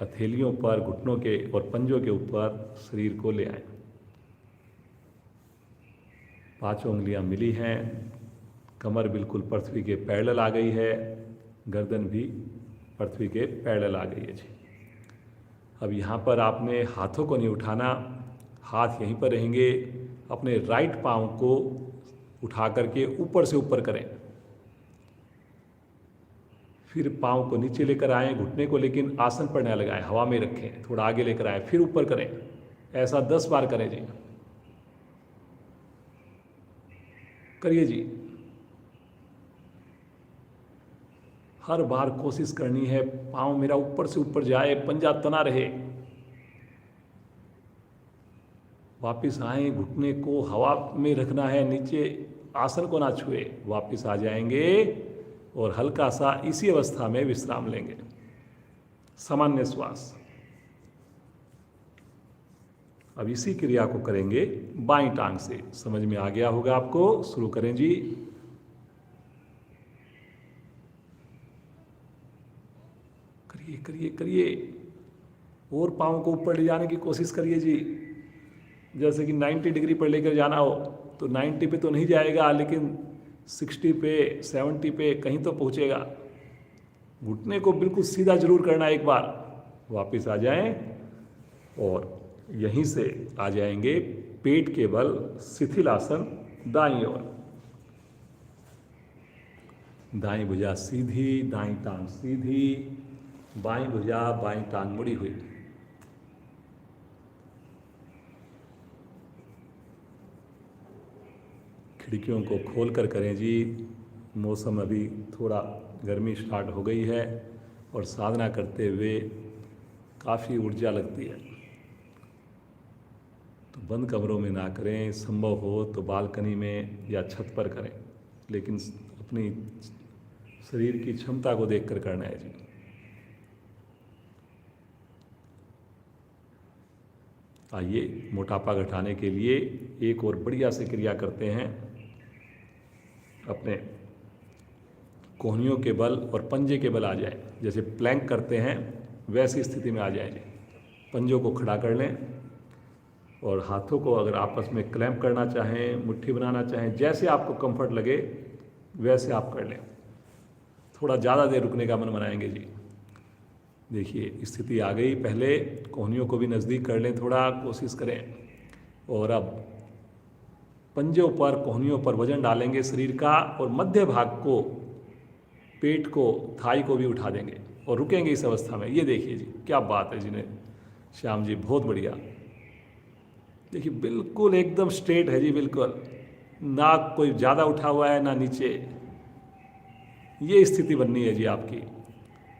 हथेलियों पर, घुटनों के और पंजों के ऊपर शरीर को ले आएं। पांचों उंगलियां मिली हैं, कमर बिल्कुल पृथ्वी के पैरेलल आ गई है, गर्दन भी पृथ्वी के पैरेलल आ गई है जी। अब यहाँ पर आपने हाथों को नहीं उठाना, हाथ यहीं पर रहेंगे। अपने राइट पाँव को उठा करके ऊपर से ऊपर करें, फिर पाँव को नीचे लेकर आएं, घुटने को लेकिन आसन पर न लगाएं, हवा में रखें, थोड़ा आगे लेकर आएं, फिर ऊपर करें। ऐसा 10 बार करें जी। करिए जी। हर बार कोशिश करनी है पाँव मेरा ऊपर से ऊपर जाए, पंजा तना रहे। वापिस आए, घुटने को हवा में रखना है, नीचे आसन को ना छुए। वापिस आ जाएंगे और हल्का सा इसी अवस्था में विश्राम लेंगे, सामान्य श्वास। अब इसी क्रिया को करेंगे बाईं टांग से। समझ में आ गया होगा आपको। शुरू करें जी। करिए करिए करिए, और पाँव को ऊपर ले जाने की कोशिश करिए जी। जैसे कि 90 डिग्री पर लेकर जाना हो तो 90 पे तो नहीं जाएगा, लेकिन 60 पे, 70 पे कहीं तो पहुंचेगा। घुटने को बिल्कुल सीधा जरूर करना एक बार। वापस आ जाएं और यहीं से आ जाएंगे पेट के बल शिथिल आसन, दाईं ओर। दाईं भुजा सीधी, दाईं टांग सीधी, बाईं भुजा बाईं टांग मुड़ी हुई। खिड़कियों को खोल कर करें जी। मौसम अभी थोड़ा गर्मी स्टार्ट हो गई है, और साधना करते हुए काफ़ी ऊर्जा लगती है। तो बंद कमरों में ना करें, संभव हो तो बालकनी में या छत पर करें, लेकिन अपनी शरीर की क्षमता को देखकर करना है जी। आइए मोटापा घटाने के लिए एक और बढ़िया से क्रिया करते हैं। अपने कोहनियों के बल और पंजे के बल आ जाए, जैसे प्लैंक करते हैं वैसी स्थिति में आ जाएंगे। पंजों को खड़ा कर लें और हाथों को अगर आपस में क्लैंप करना चाहें, मुट्ठी बनाना चाहें, जैसे आपको कंफर्ट लगे वैसे आप कर लें। थोड़ा ज़्यादा देर रुकने का मन बनाएंगे जी। देखिए स्थिति आ गई। पहले कोहनियों को भी नज़दीक कर लें, थोड़ा कोशिश करें। और अब पंजों पर, कोहनियों पर वजन डालेंगे शरीर का और मध्य भाग को, पेट को, थाई को भी उठा देंगे और रुकेंगे इस अवस्था में। ये देखिए जी, क्या बात है जिन्हें श्याम जी, बहुत बढ़िया। देखिए बिल्कुल एकदम स्ट्रेट है जी, बिल्कुल ना कोई ज़्यादा उठा हुआ है ना नीचे। ये स्थिति बननी है जी आपकी,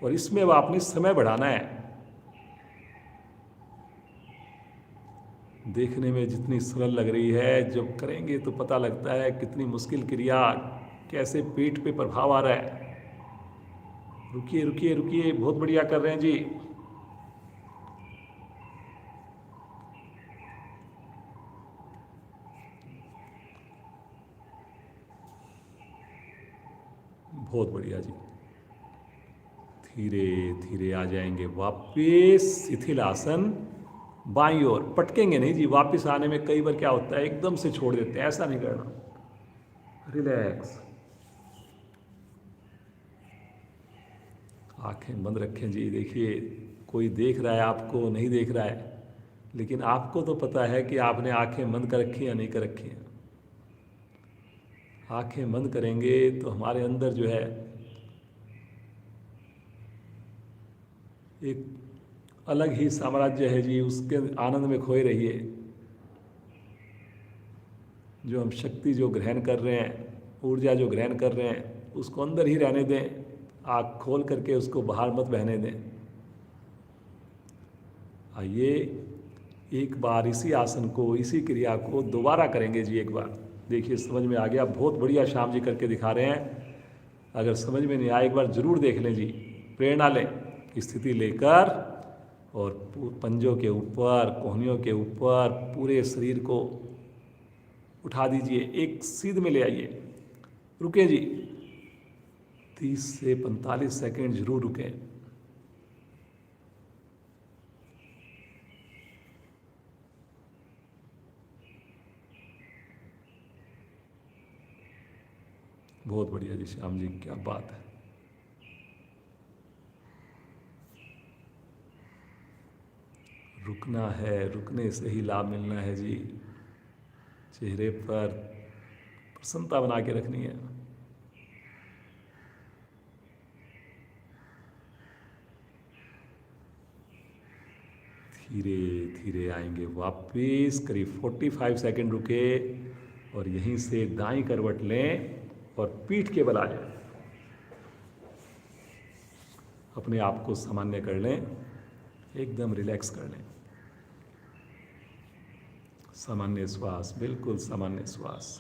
और इसमें अब आपने समय बढ़ाना है। देखने में जितनी सरल लग रही है, जब करेंगे तो पता लगता है कितनी मुश्किल क्रिया, कैसे पेट पे प्रभाव आ रहा है। रुकिए रुकिए रुकिए, बहुत बढ़िया कर रहे हैं जी। बहुत बढ़िया जी। धीरे धीरे आ जाएंगे वापिस शिथिल आसन। बाईं ओर पटकेंगे नहीं जी। वापस आने में कई बार क्या होता है, एकदम से छोड़ देते हैं, ऐसा नहीं करना। रिलैक्स, आंखें बंद रखें जी। देखिए कोई देख रहा है आपको, नहीं देख रहा है, लेकिन आपको तो पता है कि आपने आंखें बंद कर रखी या नहीं कर रखी हैं। आंखें बंद करेंगे तो हमारे अंदर जो है एक अलग ही साम्राज्य है जी, उसके आनंद में खोए रहिए। जो हम शक्ति जो ग्रहण कर रहे हैं, ऊर्जा जो ग्रहण कर रहे हैं, उसको अंदर ही रहने दें। आँख खोल करके उसको बाहर मत बहने दें। आइए एक बार इसी आसन को, इसी क्रिया को दोबारा करेंगे जी। एक बार देखिए समझ में आ गया, बहुत बढ़िया श्याम जी करके दिखा रहे हैं। अगर समझ में नहीं आए एक बार ज़रूर देख लें जी। प्रेरणा लें, स्थिति लेकर और पंजों के ऊपर, कोहनियों के ऊपर पूरे शरीर को उठा दीजिए, एक सीध में ले आइए। रुके जी, 30 से 45 सेकंड जरूर रुकें। बहुत बढ़िया जी श्याम जी, क्या बात है। रुकना है, रुकने से ही लाभ मिलना है जी। चेहरे पर प्रसन्नता बना के रखनी है। धीरे धीरे आएंगे वापिस। करीब 45 सेकंड रुके और यहीं से दाईं करवट लें और पीठ के बल आ जाए। अपने आप को सामान्य कर लें, एकदम रिलैक्स कर लें। सामान्य श्वास, बिल्कुल सामान्य श्वास।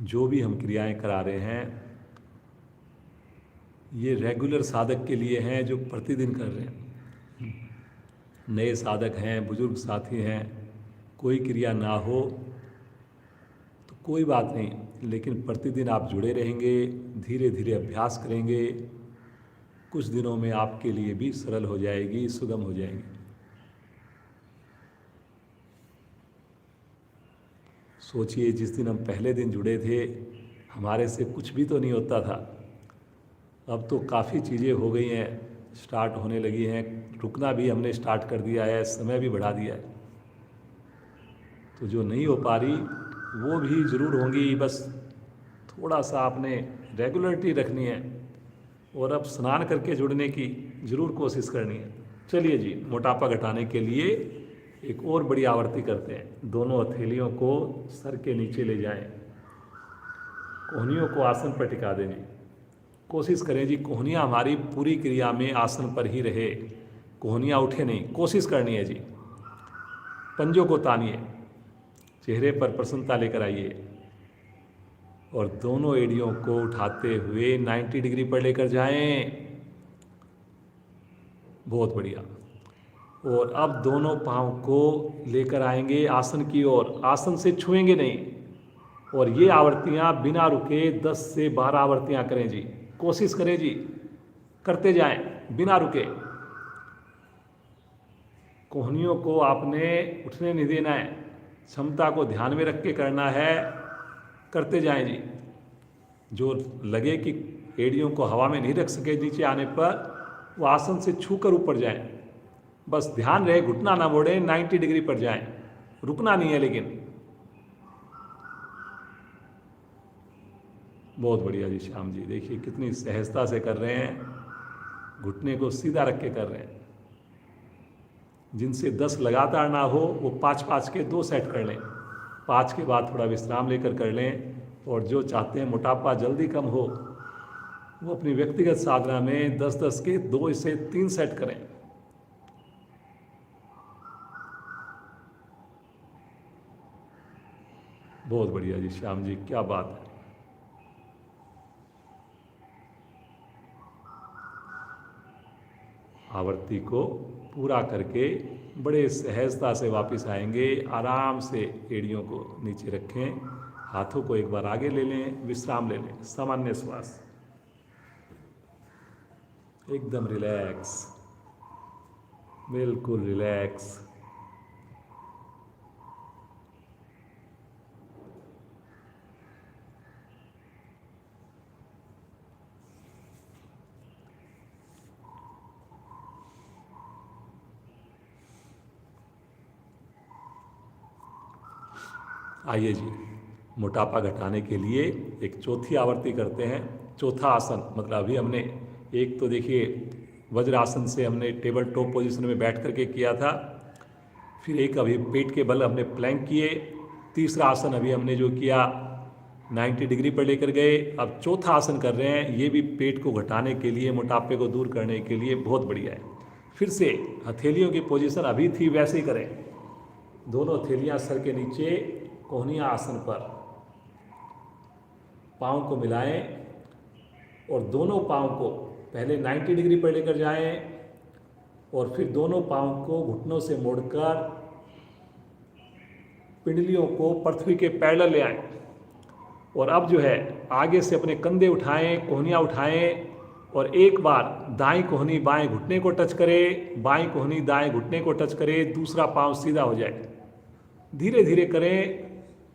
जो भी हम क्रियाएं करा रहे हैं ये रेगुलर साधक के लिए हैं, जो प्रतिदिन कर रहे हैं। नए साधक हैं, बुजुर्ग साथी हैं, कोई क्रिया ना हो तो कोई बात नहीं, लेकिन प्रतिदिन आप जुड़े रहेंगे, धीरे धीरे अभ्यास करेंगे, कुछ दिनों में आपके लिए भी सरल हो जाएगी, सुगम हो जाएगी। सोचिए जिस दिन हम पहले दिन जुड़े थे हमारे से कुछ भी तो नहीं होता था। अब तो काफ़ी चीज़ें हो गई हैं, स्टार्ट होने लगी हैं, रुकना भी हमने स्टार्ट कर दिया है, समय भी बढ़ा दिया है। तो जो नहीं हो पा रही वो भी ज़रूर होंगी, बस थोड़ा सा आपने रेगुलरिटी रखनी है और अब स्नान करके जुड़ने की ज़रूर कोशिश करनी है। चलिए जी, मोटापा घटाने के लिए एक और बड़ी आवृत्ति करते हैं। दोनों हथेलियों को सर के नीचे ले जाएं कोहनियों को आसन पर टिका दें जी। कोशिश करें जी कोहनियाँ हमारी पूरी क्रिया में आसन पर ही रहे, कोहनियाँ उठे नहीं, कोशिश करनी है जी। पंजों को तानिए, चेहरे पर प्रसन्नता लेकर आइए और दोनों एड़ियों को उठाते हुए 90 डिग्री पर लेकर जाएं। बहुत बढ़िया। और अब दोनों पाँव को लेकर आएंगे आसन की ओर, आसन से छुएंगे नहीं। और ये आवृत्तियाँ बिना रुके 10 से 12 आवृत्तियाँ करें जी। कोशिश करें जी, करते जाएं बिना रुके। कोहनियों को आपने उठने नहीं देना है, क्षमता को ध्यान में रख के करना है। करते जाएं जी। जो लगे कि एड़ियों को हवा में नहीं रख सके नीचे आने पर, वो आसन से छूकर ऊपर जाएं। बस ध्यान रहे घुटना ना मोड़े, 90 डिग्री पर जाएं, रुकना नहीं है लेकिन। बहुत बढ़िया जी श्याम जी, देखिए कितनी सहजता से कर रहे हैं, घुटने को सीधा रख के कर रहे हैं। जिनसे 10 लगातार ना हो वो 5-5 के 2 सेट कर लें, 5 के बाद थोड़ा विश्राम लेकर कर लें। और जो चाहते हैं मोटापा जल्दी कम हो, वो अपनी व्यक्तिगत साधना में 10-10 के 2 से 3 सेट करें। बहुत बढ़िया जी श्याम जी, क्या बात है। आवृत्ति को पूरा करके बड़े सहजता से वापस आएंगे। आराम से एड़ियों को नीचे रखें, हाथों को एक बार आगे ले लें, विश्राम ले लें, सामान्य श्वास, एकदम रिलैक्स, बिल्कुल रिलैक्स। आइए जी, मोटापा घटाने के लिए एक चौथी आवृत्ति करते हैं। चौथा आसन मतलब अभी हमने एक तो देखिए वज्रासन से हमने टेबल टॉप पोजीशन में बैठ करके किया था, फिर एक अभी पेट के बल हमने प्लैंक किए, तीसरा आसन अभी हमने जो किया 90 डिग्री पर लेकर गए। अब चौथा आसन कर रहे हैं, ये भी पेट को घटाने के लिए, मोटापे को दूर करने के लिए बहुत बढ़िया है। फिर से हथेलियों की पोजीशन अभी थी वैसे ही करें, दोनों हथेलियाँ सर के नीचे, कोहनियाँ आसन पर, पाँव को मिलाएं और दोनों पाँव को पहले 90 डिग्री पर लेकर जाएं और फिर दोनों पाँव को घुटनों से मोड़कर पिंडलियों को पृथ्वी के पैरेलल ले आएं। और अब जो है आगे से अपने कंधे उठाएं, कोहनियाँ उठाएं और एक बार दाईं कोहनी बाएं घुटने को टच करे, बाईं कोहनी दाएं घुटने को टच करे, दूसरा पाँव सीधा हो जाए। धीरे धीरे करें,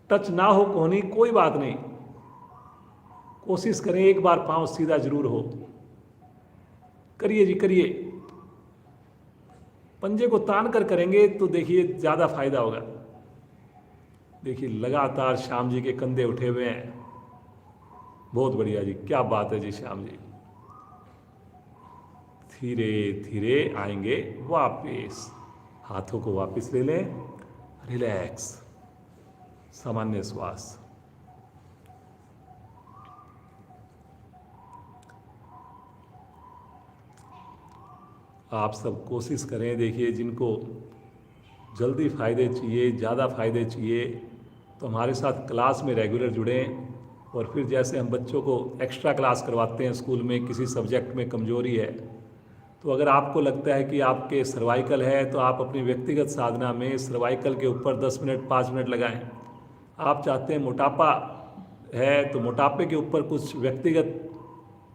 टच ना हो कोहनी कोई बात नहीं, कोशिश करें एक बार पाँव सीधा जरूर हो। करिए जी करिए, पंजे को तान कर करेंगे तो देखिए ज़्यादा फायदा होगा। देखिए लगातार श्याम जी के कंधे उठे हुए हैं, बहुत बढ़िया जी, क्या बात है जी श्याम जी। धीरे धीरे आएंगे वापस, हाथों को वापस ले लें, रिलैक्स, सामान्य श्वास। आप सब कोशिश करें, देखिए जिनको जल्दी फ़ायदे चाहिए, ज़्यादा फ़ायदे चाहिए, तो हमारे साथ क्लास में रेगुलर जुड़ें। और फिर जैसे हम बच्चों को एक्स्ट्रा क्लास करवाते हैं स्कूल में, किसी सब्जेक्ट में कमजोरी है, तो अगर आपको लगता है कि आपके सर्वाइकल है तो आप अपनी व्यक्तिगत साधना में सर्वाइकल के ऊपर 10 मिनट 5 मिनट लगाएं। आप चाहते हैं मोटापा है तो मोटापे के ऊपर कुछ व्यक्तिगत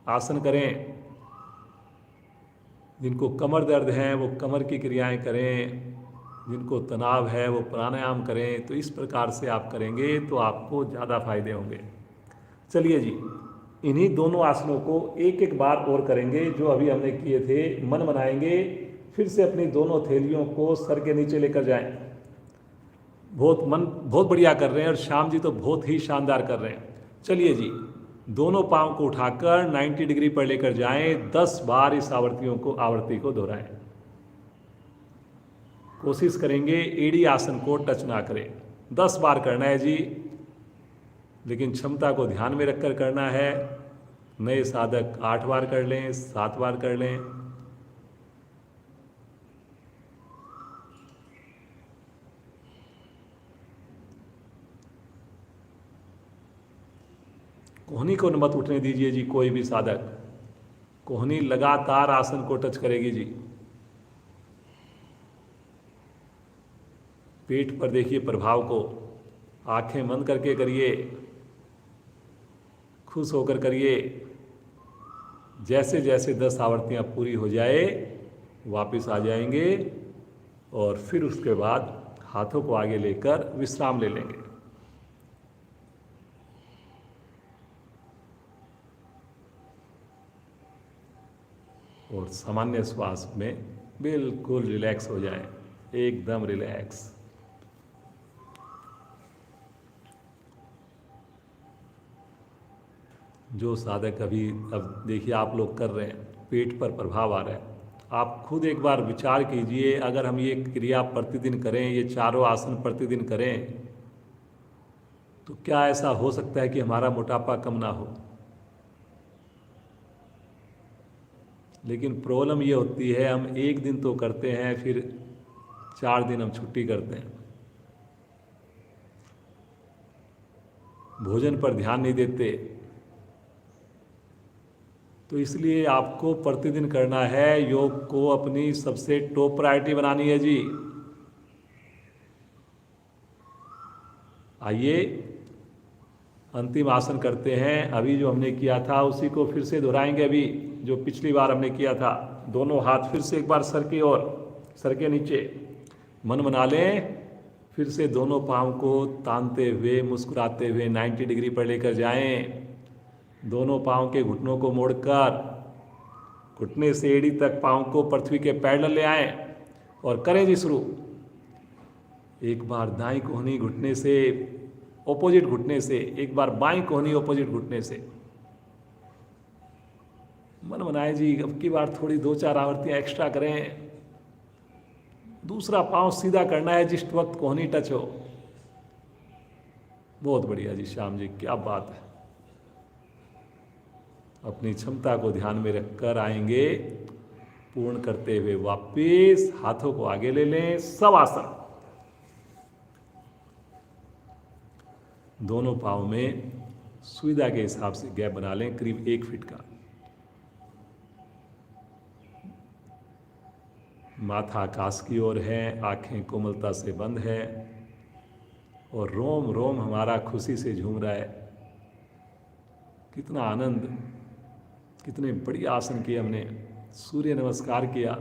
आसन करें, जिनको कमर दर्द है वो कमर की क्रियाएं करें, जिनको तनाव है वो प्राणायाम करें। तो इस प्रकार से आप करेंगे तो आपको ज़्यादा फायदे होंगे। चलिए जी, इन्हीं दोनों आसनों को एक एक बार और करेंगे जो अभी हमने किए थे। मन बनाएंगे, फिर से अपनी दोनों थैलियों को सर के नीचे लेकर जाएं। बहुत बढ़िया कर रहे हैं और श्याम जी तो बहुत ही शानदार कर रहे हैं। चलिए जी, दोनों पाँव को उठाकर 90 डिग्री पर लेकर जाएं, 10 बार इस आवृत्ति को दोहराएं। कोशिश करेंगे एड़ी आसन को टच ना करें, 10 बार करना है जी। लेकिन क्षमता को ध्यान में रखकर करना है। नए साधक 8 बार कर लें, 7 बार कर लें। कोहनी को मत उठने दीजिए जी, कोई भी साधक। कोहनी लगातार आसन को टच करेगी जी। पेट पर देखिए प्रभाव को, आंखें बंद करके करिए, खुश होकर करिए। जैसे जैसे 10 आवृत्तियां पूरी हो जाए वापस आ जाएंगे और फिर उसके बाद हाथों को आगे लेकर विश्राम ले लेंगे। और सामान्य श्वास में बिल्कुल रिलैक्स हो जाए, एकदम रिलैक्स। जो साधक अभी अब देखिए आप लोग कर रहे हैं, पेट पर प्रभाव आ रहा है, आप खुद एक बार विचार कीजिए, अगर हम ये क्रिया प्रतिदिन करें, ये चारों आसन प्रतिदिन करें, तो क्या ऐसा हो सकता है कि हमारा मोटापा कम ना हो। लेकिन प्रॉब्लम ये होती है, हम एक दिन तो करते हैं, फिर 4 दिन हम छुट्टी करते हैं, भोजन पर ध्यान नहीं देते। तो इसलिए आपको प्रतिदिन करना है, योग को अपनी सबसे टॉप प्रायोरिटी बनानी है जी। आइए अंतिम आसन करते हैं। अभी जो हमने किया था उसी को फिर से दोहराएंगे, अभी जो पिछली बार हमने किया था। दोनों हाथ फिर से एक बार सर की ओर, सर के नीचे मन बना लें। फिर से दोनों पाँव को तानते हुए, मुस्कुराते हुए 90 डिग्री पर लेकर जाएं। दोनों पाँव के घुटनों को मोड़कर घुटने से एड़ी तक पाँव को पृथ्वी के पैरेलल ले आएं और करें जी शुरू। एक बार दाईं कोहनी घुटने से, ऑपोजिट घुटने से, एक बार बाईं कोहनी ऑपोजिट घुटने से। मन बनाए जी, अब की बार थोड़ी 2-4 आवृत्तियां एक्स्ट्रा करें। दूसरा पांव सीधा करना है जिस वक्त कोहनी टच हो। बहुत बढ़िया जी श्याम जी, क्या बात है। अपनी क्षमता को ध्यान में रखकर आएंगे, पूर्ण करते हुए वापिस हाथों को आगे ले लें। सब आसन, दोनों पाँव में सुविधा के हिसाब से गैप बना लें, करीब 1 फीट का। माथा आकाश की ओर है, आंखें कोमलता से बंद है और रोम रोम हमारा खुशी से झूम रहा है। कितना आनंद, कितने बढ़िया आसन किए हमने। सूर्य नमस्कार किया,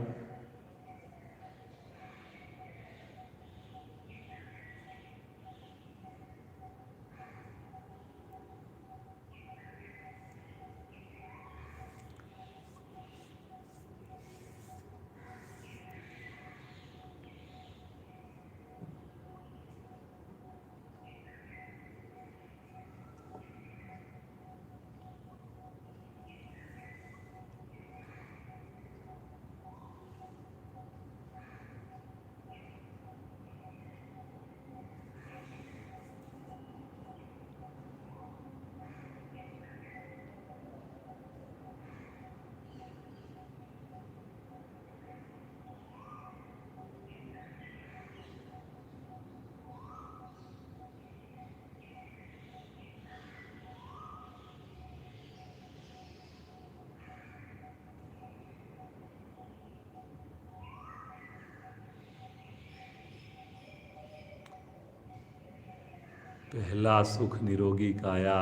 पहला सुख निरोगी काया।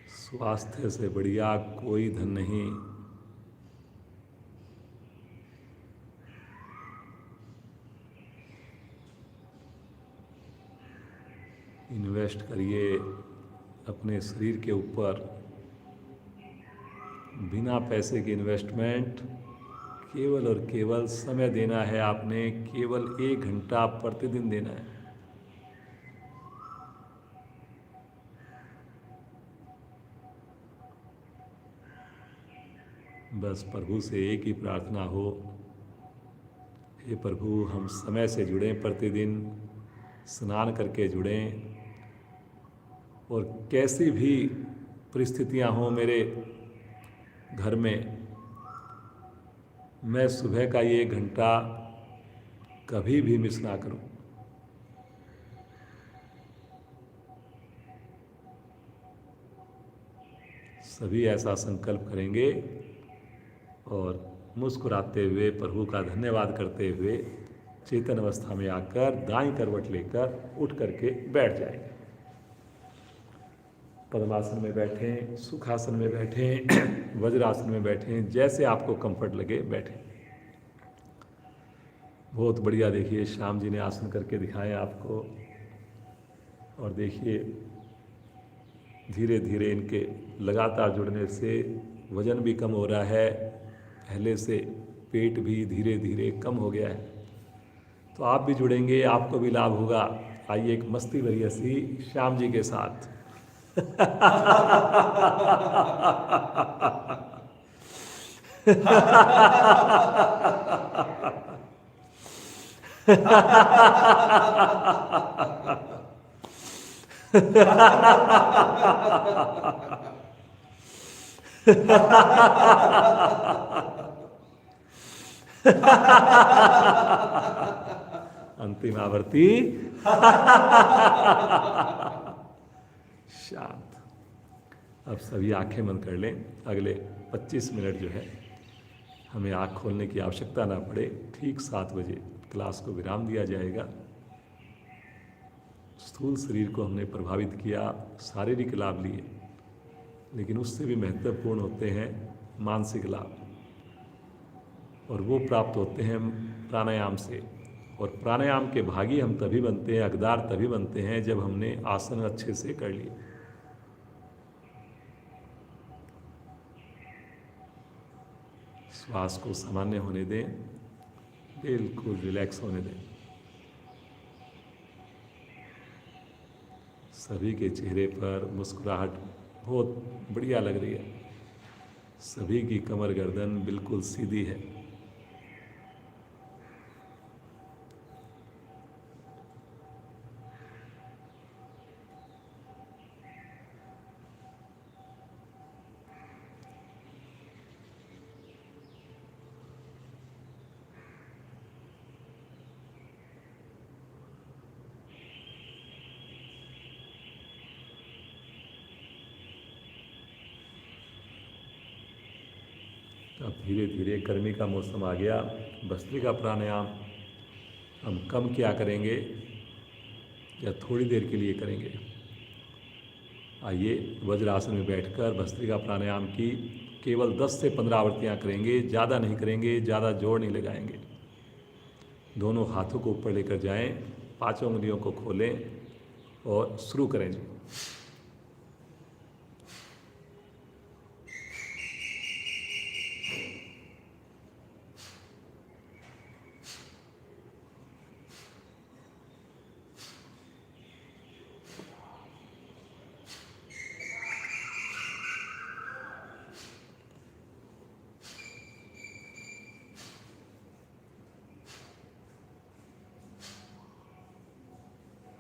स्वास्थ्य से बढ़िया कोई धन नहीं। इन्वेस्ट करिए अपने शरीर के ऊपर, बिना पैसे के इन्वेस्टमेंट। केवल और केवल समय देना है आपने, केवल 1 घंटा प्रतिदिन देना है। बस प्रभु से एक ही प्रार्थना हो, हे प्रभु हम समय से जुड़ें प्रतिदिन, स्नान करके जुड़ें। और कैसी भी परिस्थितियां हों मेरे घर में, मैं सुबह का ये घंटा कभी भी मिस ना करूं। सभी ऐसा संकल्प करेंगे और मुस्कुराते हुए प्रभु का धन्यवाद करते हुए चेतन अवस्था में आकर दाईं करवट लेकर उठ करके बैठ जाएंगे। पद्मासन में बैठें, सुखासन में बैठें, वज्रासन में बैठें, जैसे आपको कंफर्ट लगे बैठें। बहुत बढ़िया। देखिए श्याम जी ने आसन करके दिखाए आपको, और देखिए धीरे धीरे इनके लगातार जुड़ने से वजन भी कम हो रहा है, पहले से पेट भी धीरे धीरे कम हो गया है। तो आप भी जुड़ेंगे, आपको भी लाभ होगा। आइए एक मस्ती भरी हंसी श्याम जी के साथ। अंतिम आवर्ती शांत। अब सभी आंखें बंद कर लें। अगले 25 मिनट जो है हमें आँख खोलने की आवश्यकता ना पड़े। ठीक 7 बजे क्लास को विराम दिया जाएगा। स्थूल शरीर को हमने प्रभावित किया, शारीरिक लाभ लिए, लेकिन उससे भी महत्वपूर्ण होते हैं मानसिक लाभ, और वो प्राप्त होते हैं प्राणायाम से। और प्राणायाम के भागी हम तभी बनते हैं, हकदार तभी बनते हैं जब हमने आसन अच्छे से कर लिए। श्वास को सामान्य होने दें, बिल्कुल रिलैक्स होने दें। सभी के चेहरे पर मुस्कुराहट बहुत बढ़िया लग रही है। सभी की कमर गर्दन बिल्कुल सीधी है। अब धीरे धीरे गर्मी का मौसम आ गया। भस्त्रिका प्राणायाम हम कम क्या करेंगे या थोड़ी देर के लिए करेंगे। आइए वज्रासन में बैठकर भस्त्रिका प्राणायाम की केवल 10 से 15 आवृत्तियाँ करेंगे, ज़्यादा नहीं करेंगे, ज़्यादा जोर नहीं लगाएंगे। दोनों हाथों को ऊपर लेकर जाएं, 5 उंगलियों को खोलें और शुरू करें जी।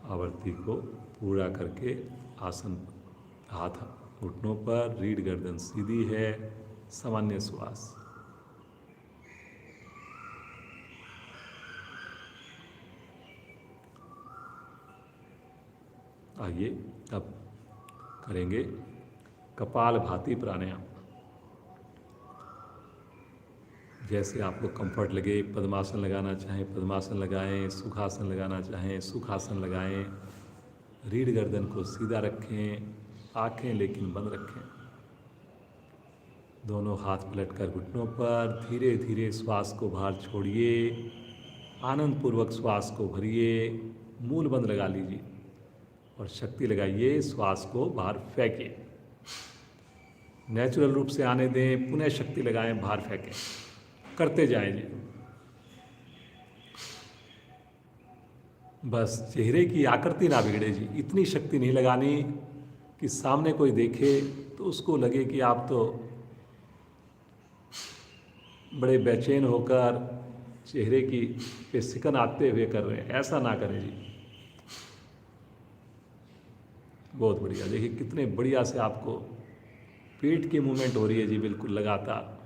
आवर्ती को पूरा करके आसन, हाथ घुटनों पर, रीढ़ गर्दन सीधी है, सामान्य श्वास। आइए अब करेंगे कपालभाति प्राणायाम। जैसे आपको कंफर्ट लगे, पद्मासन लगाना चाहें पद्मासन लगाएं, सुखासन लगाना चाहें सुखासन लगाएं। रीढ़ गर्दन को सीधा रखें, आंखें लेकिन बंद रखें। दोनों हाथ पलटकर घुटनों पर, धीरे धीरे श्वास को बाहर छोड़िए, आनंद पूर्वक श्वास को भरिए, मूल बंद लगा लीजिए और शक्ति लगाइए, श्वास को बाहर फेंकिए। नेचुरल रूप से आने दें, पुनः शक्ति लगाएं, बाहर फेंकें, करते जाएं जी। बस चेहरे की आकृति ना बिगड़े जी। इतनी शक्ति नहीं लगानी कि सामने कोई देखे तो उसको लगे कि आप तो बड़े बेचैन होकर चेहरे की पे सिकन आते हुए कर रहे हैं। ऐसा ना करें जी। बहुत बढ़िया। देखिए कितने बढ़िया से आपको पेट की मूवमेंट हो रही है जी, बिल्कुल लगातार।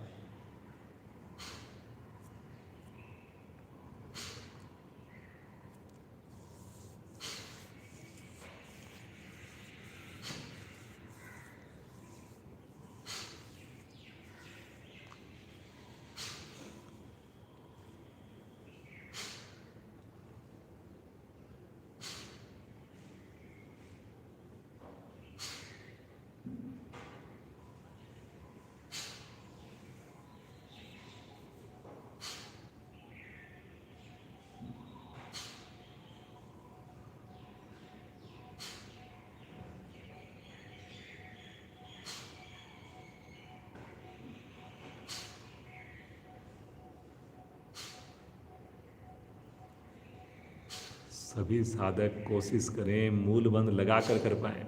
सभी साधक कोशिश करें मूल बंध लगाकर कर पाए।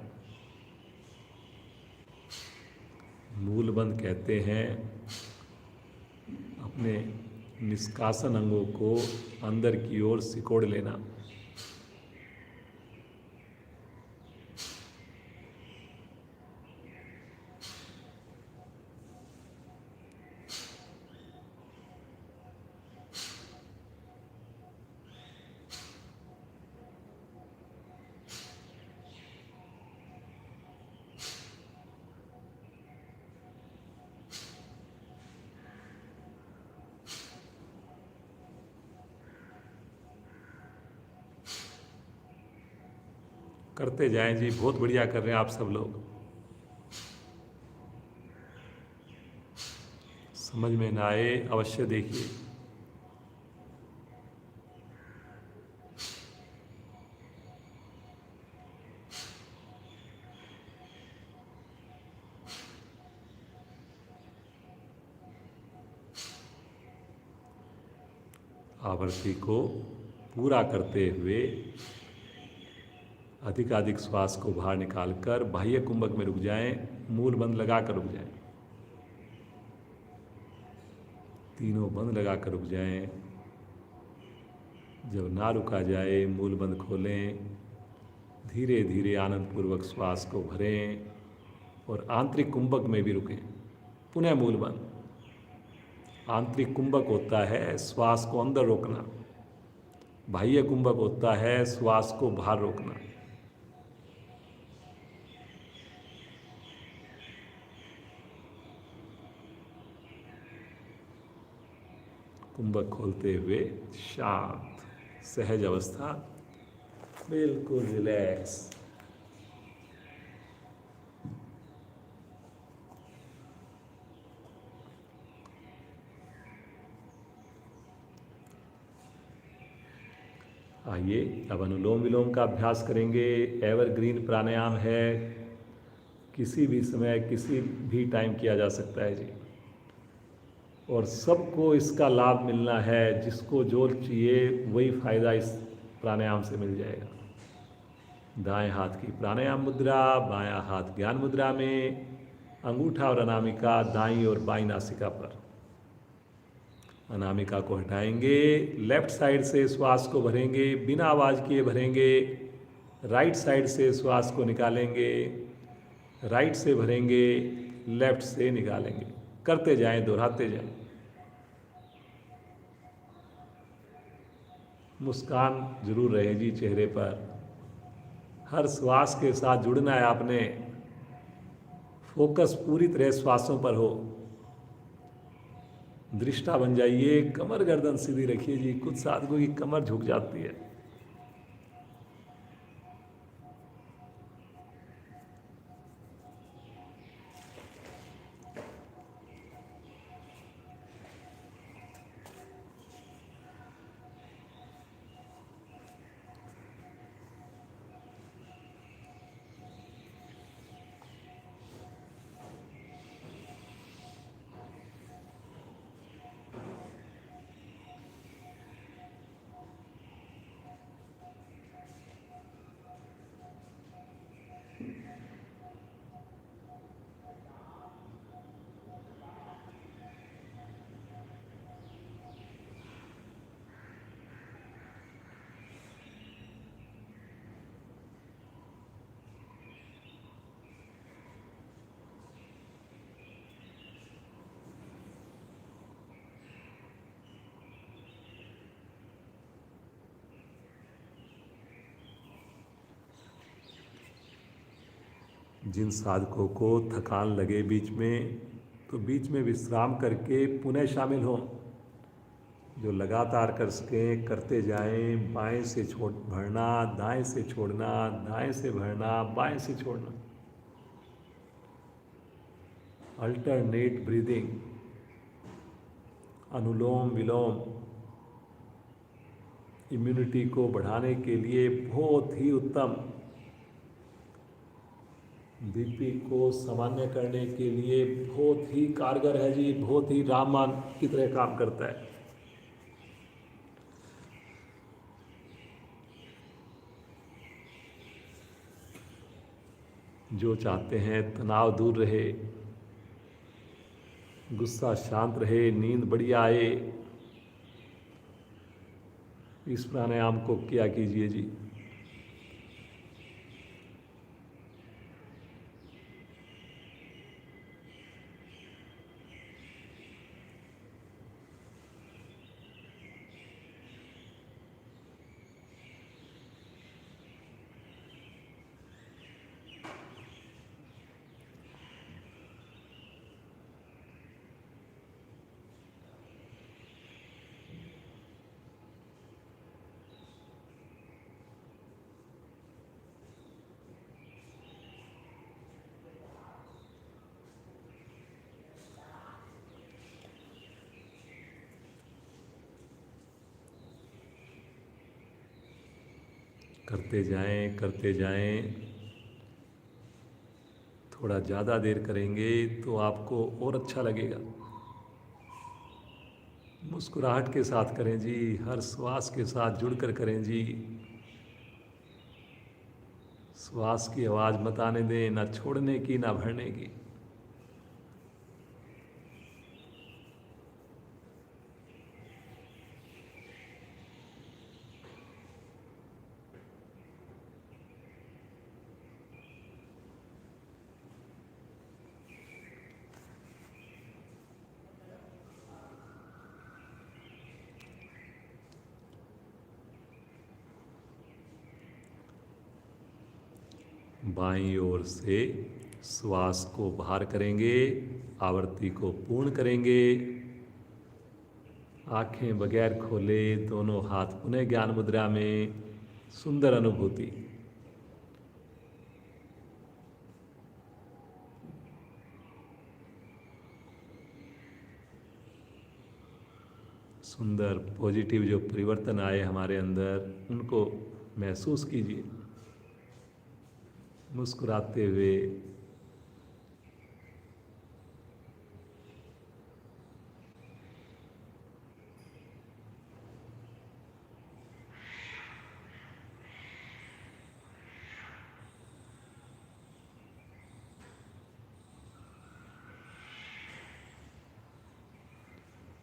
मूल बंध कहते हैं अपने निष्कासन अंगों को अंदर की ओर सिकोड़ लेना। करते जाएं जी, बहुत बढ़िया कर रहे हैं आप सब लोग। समझ में ना आए अवश्य देखिए। आवृत्ति को पूरा करते हुए अधिकाधिक श्वास को बाहर निकालकर बाह्य कुंभक में रुक जाएं, मूल बंद लगाकर रुक जाएं। तीनों बंद लगाकर रुक जाएं। जब ना रुका जाए मूल बंद खोलें, धीरे धीरे आनंदपूर्वक श्वास को भरें और आंतरिक कुंभक में भी रुकें। पुनः मूल बंद। आंतरिक कुंभक होता है श्वास को अंदर रोकना, बाह्य कुंभक होता है श्वास को बाहर रोकना। कुंभक खोलते हुए शांत सहज अवस्था, बिल्कुल रिलैक्स। आइए अब अनुलोम विलोम का अभ्यास करेंगे। एवरग्रीन प्राणायाम है, किसी भी समय किसी भी टाइम किया जा सकता है जी, और सबको इसका लाभ मिलना है। जिसको जो चाहिए वही फायदा इस प्राणायाम से मिल जाएगा। दाएं हाथ की प्राणायाम मुद्रा, बायां हाथ ज्ञान मुद्रा में, अंगूठा और अनामिका दाईं और बाईं नासिका पर। अनामिका को हटाएंगे, लेफ्ट साइड से श्वास को भरेंगे, बिना आवाज़ किए भरेंगे। राइट साइड से श्वास को निकालेंगे, राइट से भरेंगे, लेफ्ट से निकालेंगे। करते जाएं, दोहराते जाएं। मुस्कान जरूर रहे जी चेहरे पर। हर श्वास के साथ जुड़ना है आपने। फोकस पूरी तरह श्वासों पर हो। दृष्टा बन जाइए, कमर गर्दन सीधी रखिए जी। कुछ साधकों की कमर झुक जाती है। जिन साधकों को थकान लगे बीच में, तो बीच में विश्राम करके पुनः शामिल हों। जो लगातार कर सकें करते जाएं। बाएं से भरना, दाएं से छोड़ना, दाएं से भरना, बाएं से छोड़ना। अल्टरनेट ब्रीदिंग, अनुलोम विलोम इम्यूनिटी को बढ़ाने के लिए बहुत ही उत्तम। बीपी को सामान्य करने के लिए बहुत ही कारगर है जी, बहुत ही रामबाण की तरह काम करता है। जो चाहते हैं तनाव दूर रहे, गुस्सा शांत रहे, नींद बढ़िया आए, इस प्राणायाम को किया कीजिए जी। करते जाएं। थोड़ा ज़्यादा देर करेंगे तो आपको और अच्छा लगेगा। मुस्कुराहट के साथ करें जी, हर श्वास के साथ जुड़कर करें जी। श्वास की आवाज़ मत आने दें, ना छोड़ने की ना भरने की। बाईं ओर से श्वास को बाहर करेंगे, आवृत्ति को पूर्ण करेंगे। आंखें बगैर खोले, दोनों हाथ पुनः ज्ञान मुद्रा में। सुंदर अनुभूति। सुंदर पॉजिटिव जो परिवर्तन आए हमारे अंदर, उनको महसूस कीजिए मुस्कुराते हुए।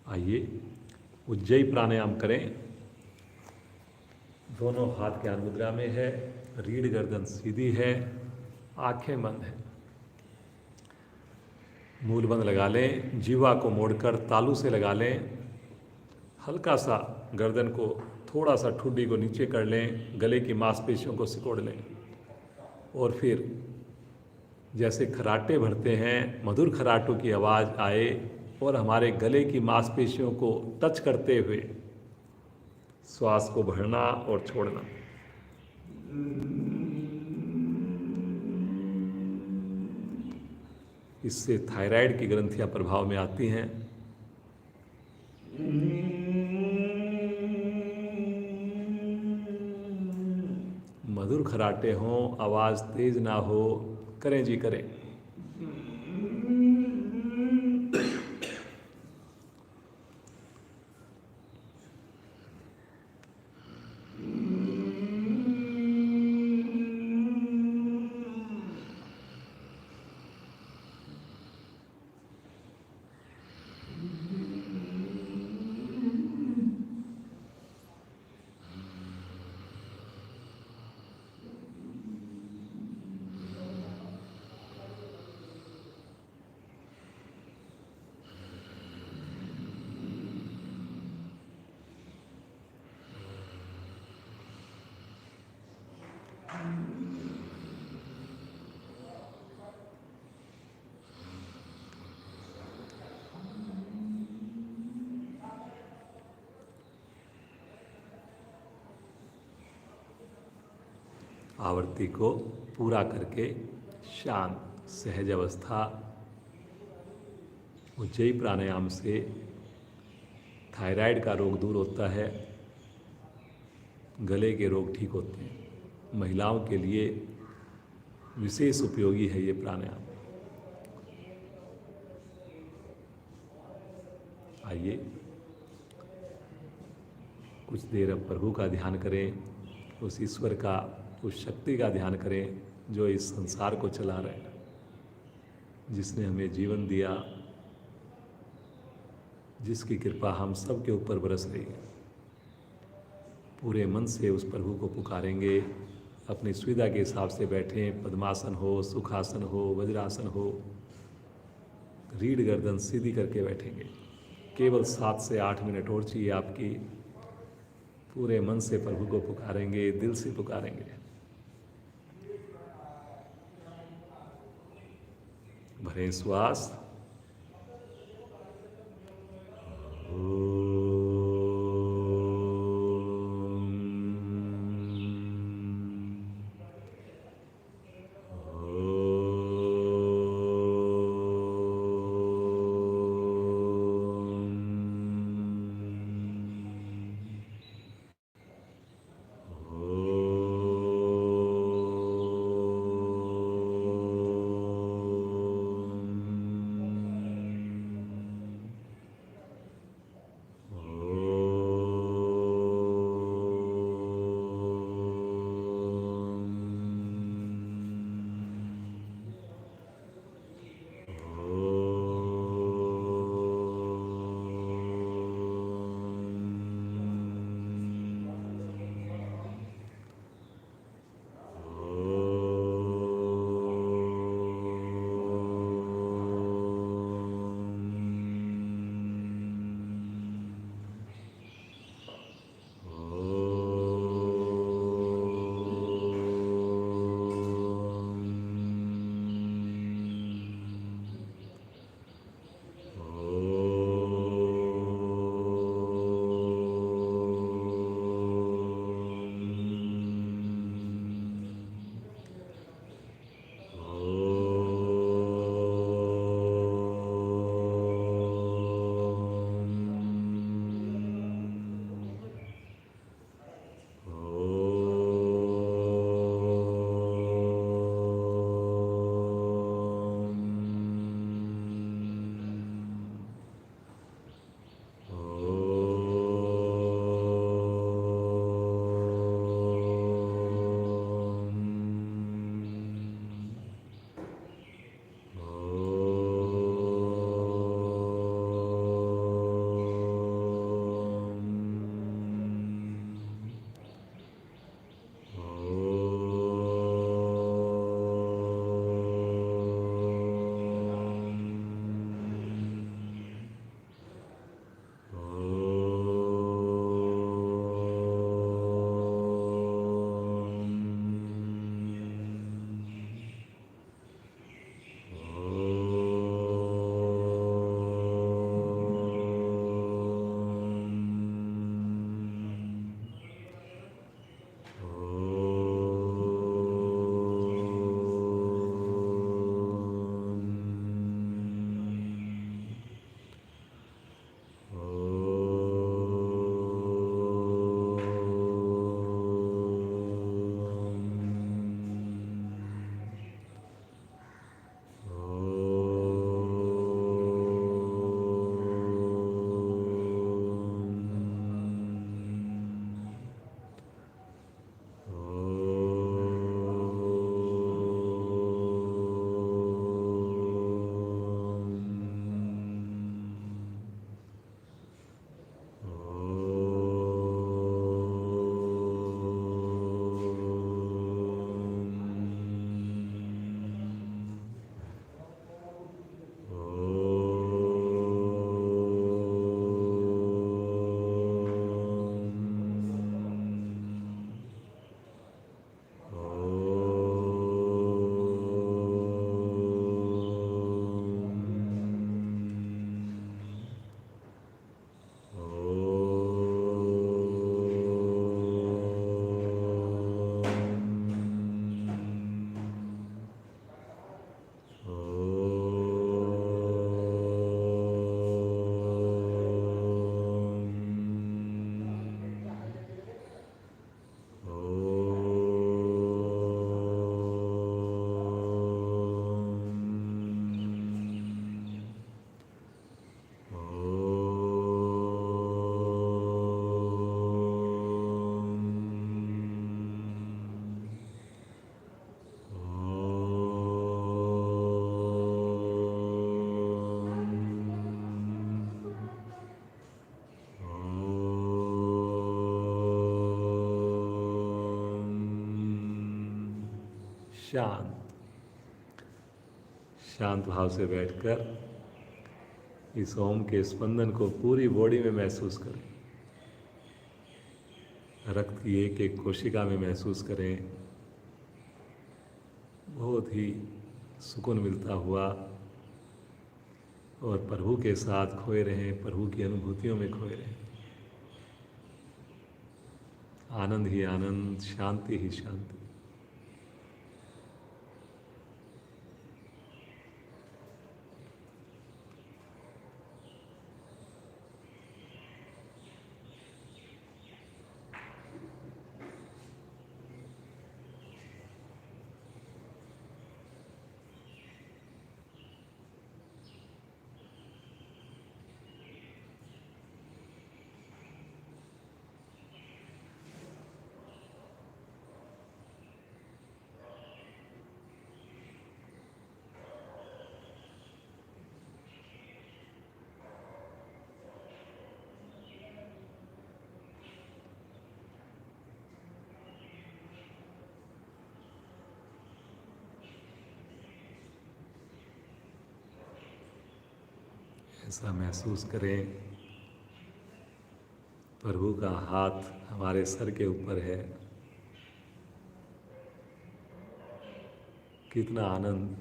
आइए उज्जयी प्राणायाम करें। दोनों हाथ ज्ञान मुद्रा में है, रीढ़ गर्दन सीधी है, आंखें बंद है। मूल बंद लगा लें, जीवा को मोड़कर तालू से लगा लें। हल्का सा गर्दन को, थोड़ा सा ठुड्डी को नीचे कर लें, गले की मांसपेशियों को सिकोड़ लें। और फिर जैसे खराटे भरते हैं, मधुर खराटों की आवाज़ आए और हमारे गले की मांसपेशियों को टच करते हुए श्वास को भरना और छोड़ना। इससे थायराइड की ग्रंथियां प्रभाव में आती हैं। मधुर खराटे हों, आवाज़ तेज ना हो, करें जी करें। आवर्ती को पूरा करके शांत सहज अवस्था। उज्जयी प्राणायाम से थायराइड का रोग दूर होता है, गले के रोग ठीक होते हैं। महिलाओं के लिए विशेष उपयोगी है ये प्राणायाम। आइए कुछ देर अब प्रभु का ध्यान करें, उस ईश्वर का, उस शक्ति का ध्यान करें जो इस संसार को चला रहे हैं, जिसने हमें जीवन दिया, जिसकी कृपा हम सब के ऊपर बरस रही है। पूरे मन से उस प्रभु को पुकारेंगे। अपनी सुविधा के हिसाब से बैठें, पद्मासन हो, सुखासन हो, वज्रासन हो, रीढ़ गर्दन सीधी करके बैठेंगे। केवल 7 से 8 मिनट और चाहिए आपकी। पूरे मन से प्रभु को पुकारेंगे, दिल से पुकारेंगे। भरें श्वास। शांत। शांत भाव से बैठकर इस ओम के स्पंदन को पूरी बॉडी में महसूस करें। रक्त की एक एक कोशिका में महसूस करें। बहुत ही सुकून मिलता हुआ और प्रभु के साथ खोए रहें, प्रभु की अनुभूतियों में खोए रहें। आनंद ही आनंद, शांति ही शांति। ऐसा महसूस करें प्रभु का हाथ हमारे सर के ऊपर है। कितना आनंद,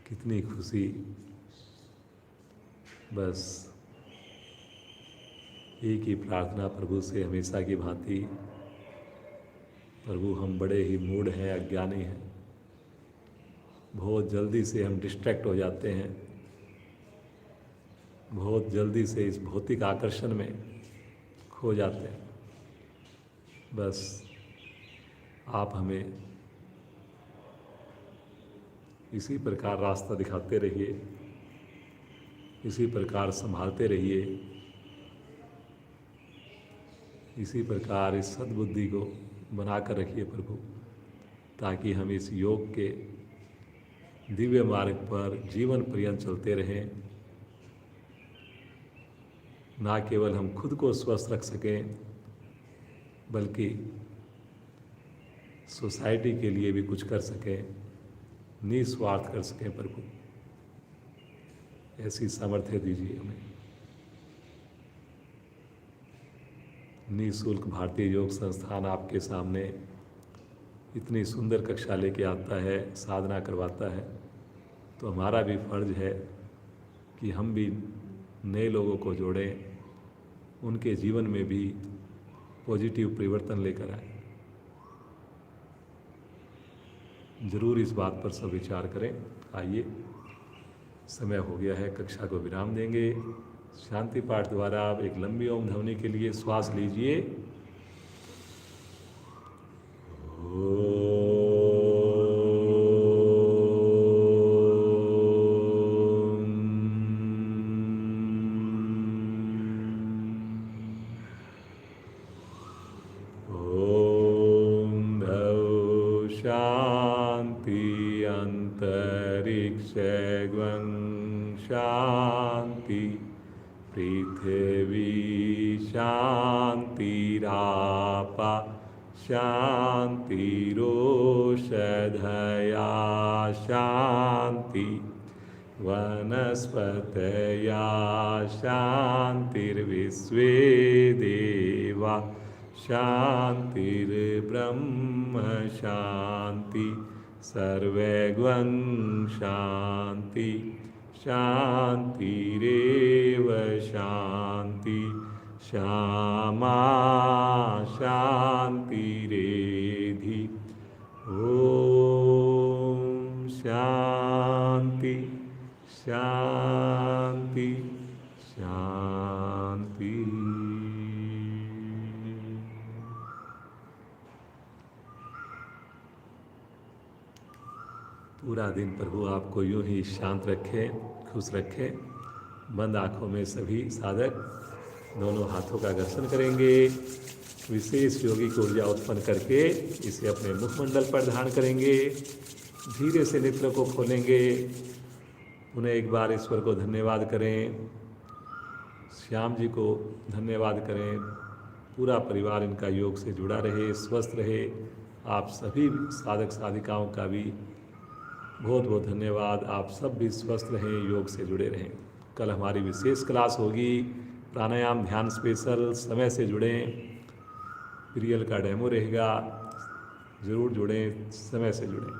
कितनी खुशी। बस एक ही प्रार्थना प्रभु से हमेशा की भांति, प्रभु हम बड़े ही मूढ़ हैं, अज्ञानी हैं, बहुत जल्दी से हम डिस्ट्रैक्ट हो जाते हैं, बहुत जल्दी से इस भौतिक आकर्षण में खो जाते हैं। बस आप हमें इसी प्रकार रास्ता दिखाते रहिए, इसी प्रकार संभालते रहिए, इसी प्रकार इस सद्बुद्धि को बनाकर रखिए प्रभु, ताकि हम इस योग के दिव्य मार्ग पर जीवन पर्यंत चलते रहें। ना केवल हम खुद को स्वस्थ रख सकें, बल्कि सोसाइटी के लिए भी कुछ कर सकें, निस्वार्थ कर सकें। प्रभु ऐसी सामर्थ्य दीजिए हमें। निःशुल्क भारतीय योग संस्थान आपके सामने इतनी सुंदर कक्षा लेके आता है, साधना करवाता है, तो हमारा भी फर्ज है कि हम भी नए लोगों को जोड़ें, उनके जीवन में भी पॉजिटिव परिवर्तन लेकर आए। जरूर इस बात पर सब विचार करें। आइए, समय हो गया है, कक्षा को विराम देंगे। शांति पाठ द्वारा आप एक लंबी ओम ध्वनि के लिए श्वास लीजिए। शांति, पृथ्वी शांतिरापा शांतिरोषधया शांति, वनस्पतया शांतिर्विश्वे देवा शांतिर्ब्रह्म शांति, सर्वैर्गं शांति, शांतिरेव शांति, श्यामा शांतिरेधि। ओम शांति शांति शांति। पूरा दिन प्रभु आपको यूं ही शांत रखे, खुश रखे। बंद आँखों में सभी साधक दोनों हाथों का घर्षण करेंगे। विशेष योगी की ऊर्जा उत्पन्न करके इसे अपने मुखमंडल पर धारण करेंगे। धीरे से नेत्र को खोलेंगे। उन्हें एक बार ईश्वर को धन्यवाद करें, श्याम जी को धन्यवाद करें। पूरा परिवार इनका योग से जुड़ा रहे, स्वस्थ रहे, आप सभी साधक साधिकाओं का भी बहुत बहुत धन्यवाद। आप सब भी स्वस्थ रहें, योग से जुड़े रहें। कल हमारी विशेष क्लास होगी, प्राणायाम ध्यान स्पेशल। समय से जुड़ें, पीरियल का डेमो रहेगा, ज़रूर जुड़ें, समय से जुड़ें।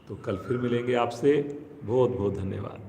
तो कल फिर मिलेंगे आपसे। बहुत बहुत धन्यवाद।